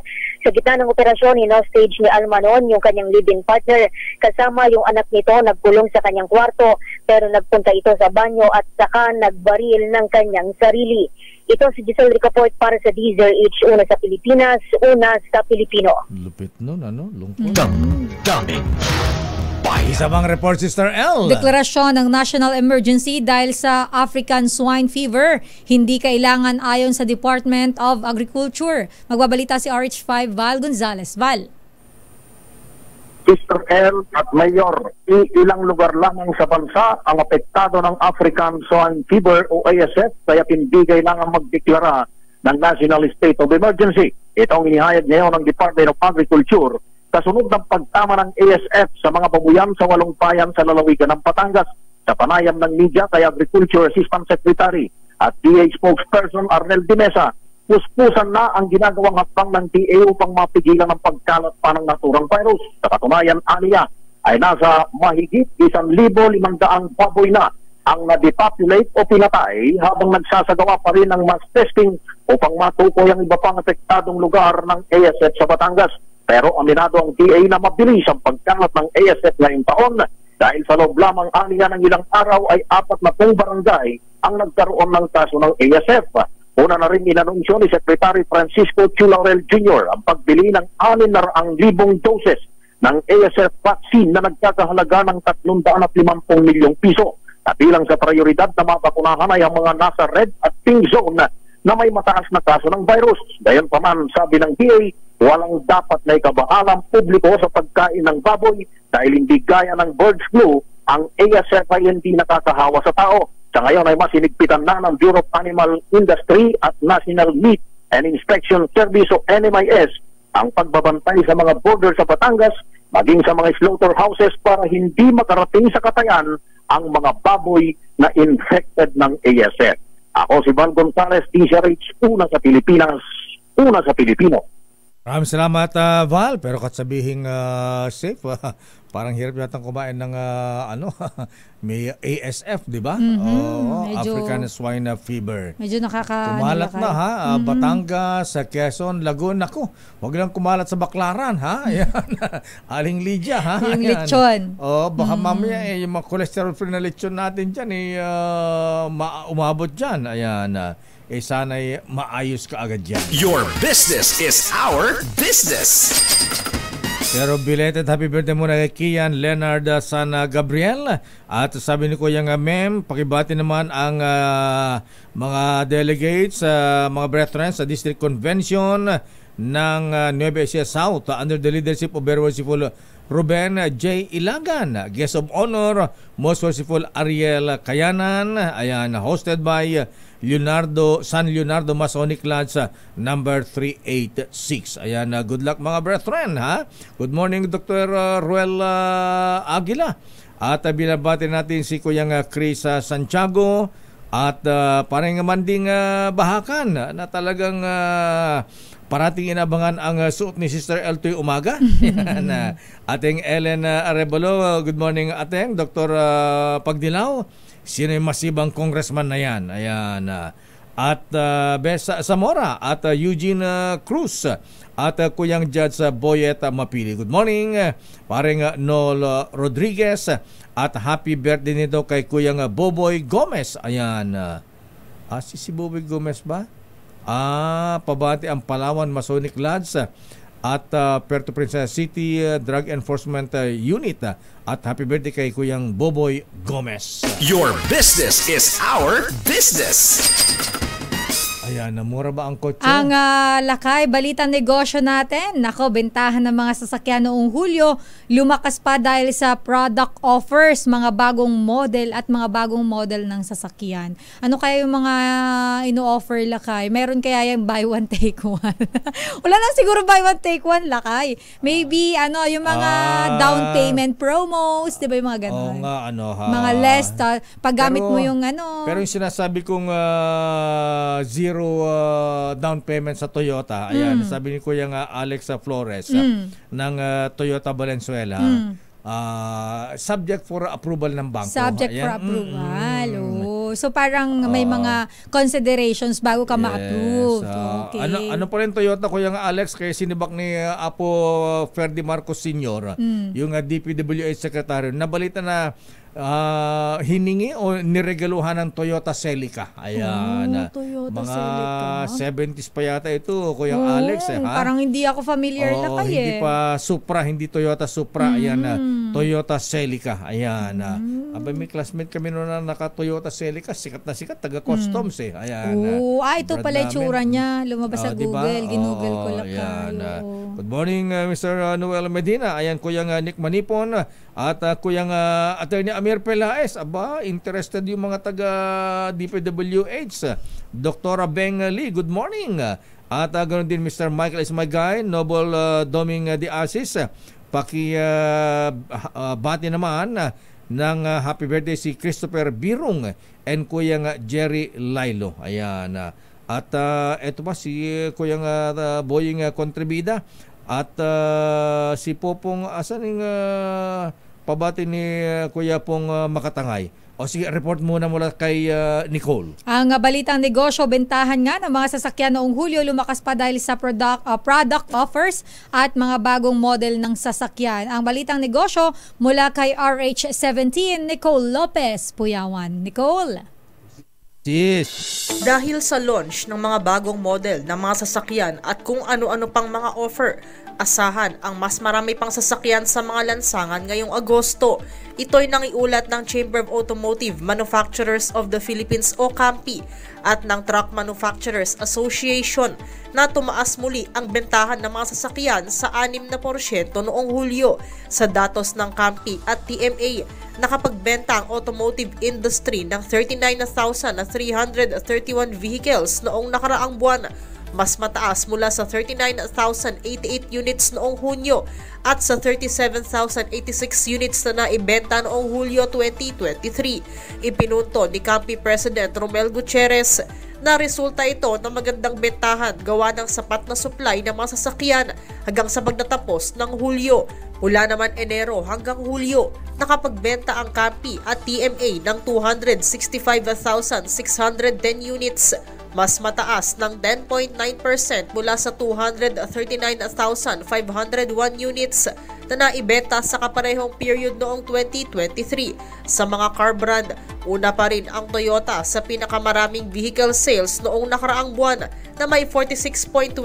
Sa gitna ng operasyon, in-hostage ni Almanon yung kanyang living partner. Kasama yung anak nito, nagkulong sa kanyang kwarto pero nagpunta ito sa banyo at saka nagbaril ng kanyang sarili. Ito si Giselle Ricafort para sa DZRH, una sa Pilipinas, una sa Pilipino. Lupit nun, lungkot. Daming bayan. Isa bang report, Sister L? Deklarasyon ng national emergency dahil sa African swine fever. Hindi kailangan ayon sa Department of Agriculture. Magbabalita si RH5, Val Gonzalez. Val. Sister L at Mayor, ilang lugar lamang sa bansa ang apektado ng African Swine Fever o ASF, kaya hindi kailangan magdeklara ng National State of Emergency. Ito ang inihayag ngayon ng Department of Agriculture kasunod ng pagtama ng ASF sa mga babuyan sa 8 bayan sa lalawigan ng Batangas. Sa panayam ng media kay Agriculture Assistant Secretary at DA spokesperson Arnel Dimesa, puspusan na ang ginagawang hakbang ng DA upang mapigilan ang pagkalat pa ng naturang virus. Sa katunayan, aniya ay nasa mahigit 1,500 baboy na ang na-depopulate o pinatay habang nagsasagawa pa rin ng mass testing upang matukoy ang iba pang apektadong lugar ng ASF sa Batangas. Pero aminado ang DA na mabilis ang pagkalat ng ASF ngayong taon dahil sa loob lamang aniya ng ilang araw ay 40 barangay ang nagkaroon ng kaso ng ASF. Una na rin inanunsyo ni Secretary Francisco Chu Laurel Jr. ang pagbili ng 600,000 doses ng ASF vaccine na nagkakahalaga ng 350 milyong piso. Kabilang sa prioridad na mapakunahan ay ang mga nasa red at pink zone na may mataas na kaso ng virus. Gayunpaman, sabi ng DA, walang dapat na ikabahalang publiko sa pagkain ng baboy dahil hindi gaya ng bird flu, ang ASF ay hindi nakakahawa sa tao. Sa ngayon ay mas hinigpitan na ng Bureau of Animal Industry at National Meat and Inspection Service o NMIS ang pagbabantay sa mga border sa Batangas maging sa mga slaughterhouses para hindi makarating sa katayan ang mga baboy na infected ng ASF. Ako si Val Gonzalez, DZRH, una sa Pilipinas, una sa Pilipino. Maraming salamat, Val. Pero katsabihin safe, parang hirap yatang kumain ng may ASF, di ba? African Swine Fever. Medyo kumalat na, ha? Batangas, Quezon, Laguna. Naku, huwag lang kumalat sa Baclaran, ha? Ayan. Aling Lydia, ha? Yung lechon. Baka mamaya yung mga cholesterol-free na lechon natin dyan, umabot dyan. Ayan. Sana'y maayos ka agad yan. Your business is our business. Pero belated happy birthday muna kay Kian Leonard San Gabriel. At sabi ni Kuya Mem, pakibati naman ang mga delegates, mga brethren sa District Convention ng Nueva Ecija South under the leadership of Very Merciful Ruben J. Ilagan. Guest of Honor, Most Merciful Ariel Kayanan. Ayan, hosted by San Leonardo Masonic Lodge number 386. Ayan, good luck mga brethren, ha? Good morning, Dr. Ruel Aguila. At binabati natin si Kuyang Chris Santiago at parang manding bahakan na talagang parating inabangan ang suot ni Sister L2 umaga. Ating Ellen Arevalo, good morning ating Dr. Pagdilaw. Sino yung masibang congressman na yan? Ayan. At Besa Zamora at Eugene Cruz at Kuyang Judge Boyet Mapili. Good morning, paring Noel Rodriguez at happy birthday nito kay Kuyang Boboy Gomez. Ayan. Si Boboy Gomez ba? Pabati ang Palawan Masonic Lodge at Puerto Princesa City Drug Enforcement Unit at happy birthday kay Kuyang Boboy Gomez. Your business is our business. Ayan, namura ba ang kotse? Ang lakay, balitang negosyo natin. Nako, bentahan ng mga sasakyan noong Hulyo, lumakas pa dahil sa product offers, mga bagong model at mga bagong model ng sasakyan. Ano kaya yung mga ino-offer, lakay? Meron kaya yung buy one take one? Wala na siguro buy one take one, lakay. Maybe yung mga down payment promos, di ba yung mga ganun? Oo nga, mga less, paggamit mo yung Pero yung sinasabi kong zero down payment sa Toyota. Ayan, sabi ni Kuya Alex Flores ng Toyota Valenzuela. Subject for approval ng bangko. Subject for approval. So parang may mga considerations bago ka ma-approve. Okay. Ano pa rin Toyota, Kuya Alex, kaya sinibak ni Apo Ferdi Marcos Sr., yung DPWH Secretary, nabalita na hiningi o niregaluhan ng Toyota Celica. Ayan. Toyota mga Celica. 70s pa yata ito, Kuya Alex. Parang hindi ako familiar na kayo. Hindi pa Supra, hindi Toyota Supra. Ayan, Toyota Celica. Ayan. Abay, may classmate kami noon na naka-Toyota Celica. Sikat na sikat, taga-customs Ayan. Ito pala itsura niya. Lumabas sa Google. Ginoogle ko lang kayo. Good morning, Mr. Noel Medina. Ayan, Kuya Nick Manipon at Kuya Attorney Amir Pelaez. Aba, interested yung mga taga DPWH. Dr. Beng Lee, good morning. At ganoon din Mr. Michael Ismagay, Noble Doming de Asis. Bati naman ng happy birthday si Christopher Birung and Kuya Jerry Lailo. Ayan. At eto pa si Kuya Boying Contribida at si Popong asan pabati ni Kuya Pong Makatangay. O sige, report muna kay Nicole. Ang balitang negosyo, bentahan nga ng mga sasakyan noong Hulyo, lumakas pa dahil sa product offers at mga bagong model ng sasakyan. Ang balitang negosyo mula kay RH17, Nicole Lopez, Puyawan. Nicole? Dahil sa launch ng mga bagong model ng mga sasakyan at kung ano-ano pang mga offer, asahan ang mas marami pang sasakyan sa mga lansangan ngayong Agosto. Ito'y nangiulat ng Chamber of Automotive Manufacturers of the Philippines o CAMPI at ng Truck Manufacturers Association na tumaas muli ang bentahan ng mga sasakyan sa 6% noong Hulyo. Sa datos ng CAMPI at TMA, nakapagbenta ang automotive industry ng 39,331 vehicles noong nakaraang buwan, mas mataas mula sa 39,088 units noong Hunyo at sa 37,086 units na naibenta noong Hulyo 2023. Ipinunto ni CAMPI President Romel Gutierrez na resulta ito ng magandang bentahan gawa ng sapat na supply ng mga sasakyan hanggang sa pagtatapos ng Hulyo. Mula naman Enero hanggang Hulyo, nakapagbenta ang Campi at TMA ng 265,610 units, mas mataas ng 10.9% mula sa 239,501 units na naibenta sa kaparehong period noong 2023. Sa mga car brand, una pa rin ang Toyota sa pinakamaraming vehicle sales noong nakaraang buwan na may 46.21%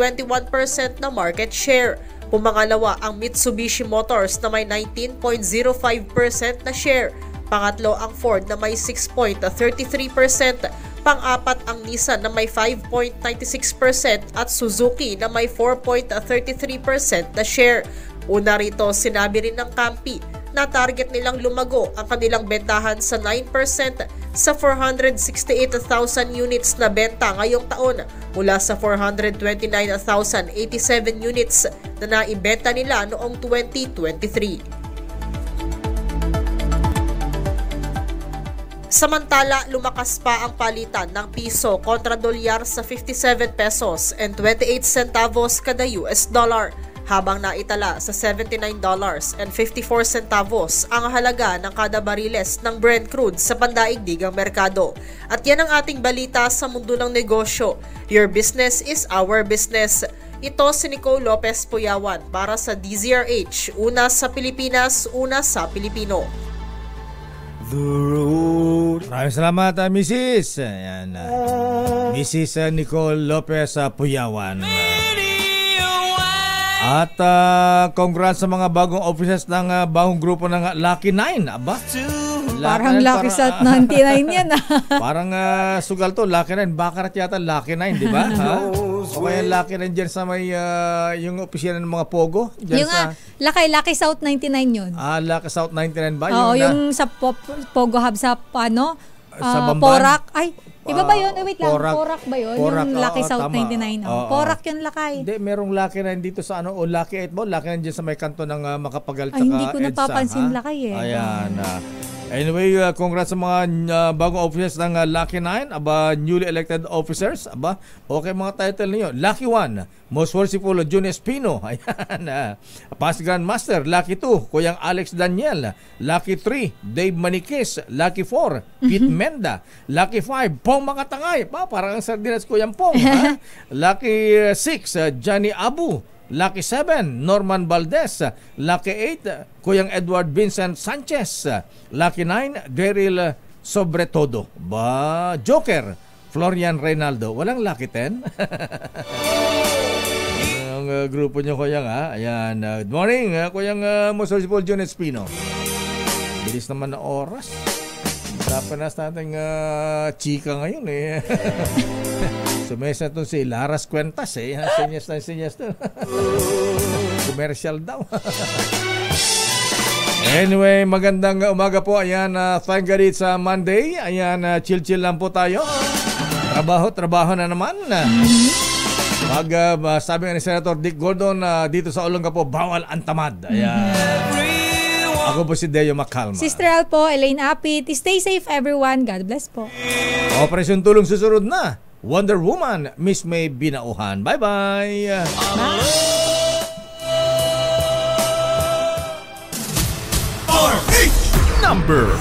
na market share. Pumangalawa ang Mitsubishi Motors na may 19.05% na share. Pangatlo ang Ford na may 6.33%. Pang-apat ang Nissan na may 5.96% at Suzuki na may 4.33% na share. Una rito, sinabi rin ng Campi na target nilang lumago ang kanilang bentahan sa 9% sa 468,000 units na benta ngayong taon mula sa 429,087 units na naibenta nila noong 2023. Samantala, lumakas pa ang palitan ng piso kontra dolyar sa 57 pesos and 28 centavos kada US dollar, habang naitala sa $79.54 ang halaga ng kada bariles ng Brent crude sa pandaigdigang merkado. At yan ang ating balita sa mundo ng negosyo. Your business is our business. Ito si Nicole Lopez Puyawan para sa DZRH, una sa Pilipinas, una sa Pilipino. Maraming salamat, Mrs. Ayan, Mrs. Nicole Lopez Puyawan. At congrats sa mga bagong officers ng bagong grupo ng Lucky 9. Aba? Parang Lucky Sat 99 yan. Parang sugal to, Lucky 9. Bakarat yata Lucky 9, di ba? O kaya Lucky 9 dyan sa may yung opisina ng mga Pogo. Yung Lucky South 99 yun. Lucky South 99 ba? Oo, yung sa Pogo Hub sa sa Bamban? Porac. Ay, iba ba yun? Wait lang, Porac ba yun? Porac, yung Lucky South tama. 99. Porac yun, Lakay. Hindi, merong Lucky 9 dito sa o Lucky 8 ba? Lucky 9 dyan sa may kanto ng Makapagal tsaka Ay, hindi ko EDSA, napapansin, Lakay eh. Ayan. Anyway, congrats sa mga bagong officers ng Lucky 9, newly elected officers. Okay mga title niyo. Lucky 1, Most Worshipful June Espino. Ayan. Past Grandmaster, Lucky 2, Kuyang Alex Daniel. Lucky 3, Dave Maniquez. Lucky 4, Pete Menda. Lucky 5, Pong Makatangay. Parang ang sardinas Kuyang Pong. Lucky 6, Johnny Abu. Lucky 7, Norman Valdez. Lucky 8, Kuyang Edward Vincent Sanchez. Lucky 9, Daryl Sobretodo. Joker, Florian Reynaldo. Walang Lucky 10? Ang grupo nyo, Kuyang, Ayan. Good morning, Kuyang Mosoripol John Espino. Bilis naman na oras. Dapat na natin chika ngayon eh. Sumesa to si Laras Cuentas eh. Sinyas to. Commercial daw. Anyway, magandang umaga po. Ayan, thank God it's Monday. Ayan, chill lang po tayo. Trabaho na naman. Sabi nga ni Senator Dick Gordon, dito sa Olongapo, bawal ang tamad. Ayan. Ako po si Deo Macalma. Sister Al po, Elaine Apit. Stay safe everyone. God bless po. Operasyon Tulong susunod na. Wonder Woman, Miss May Binauhan. Bye-bye. Number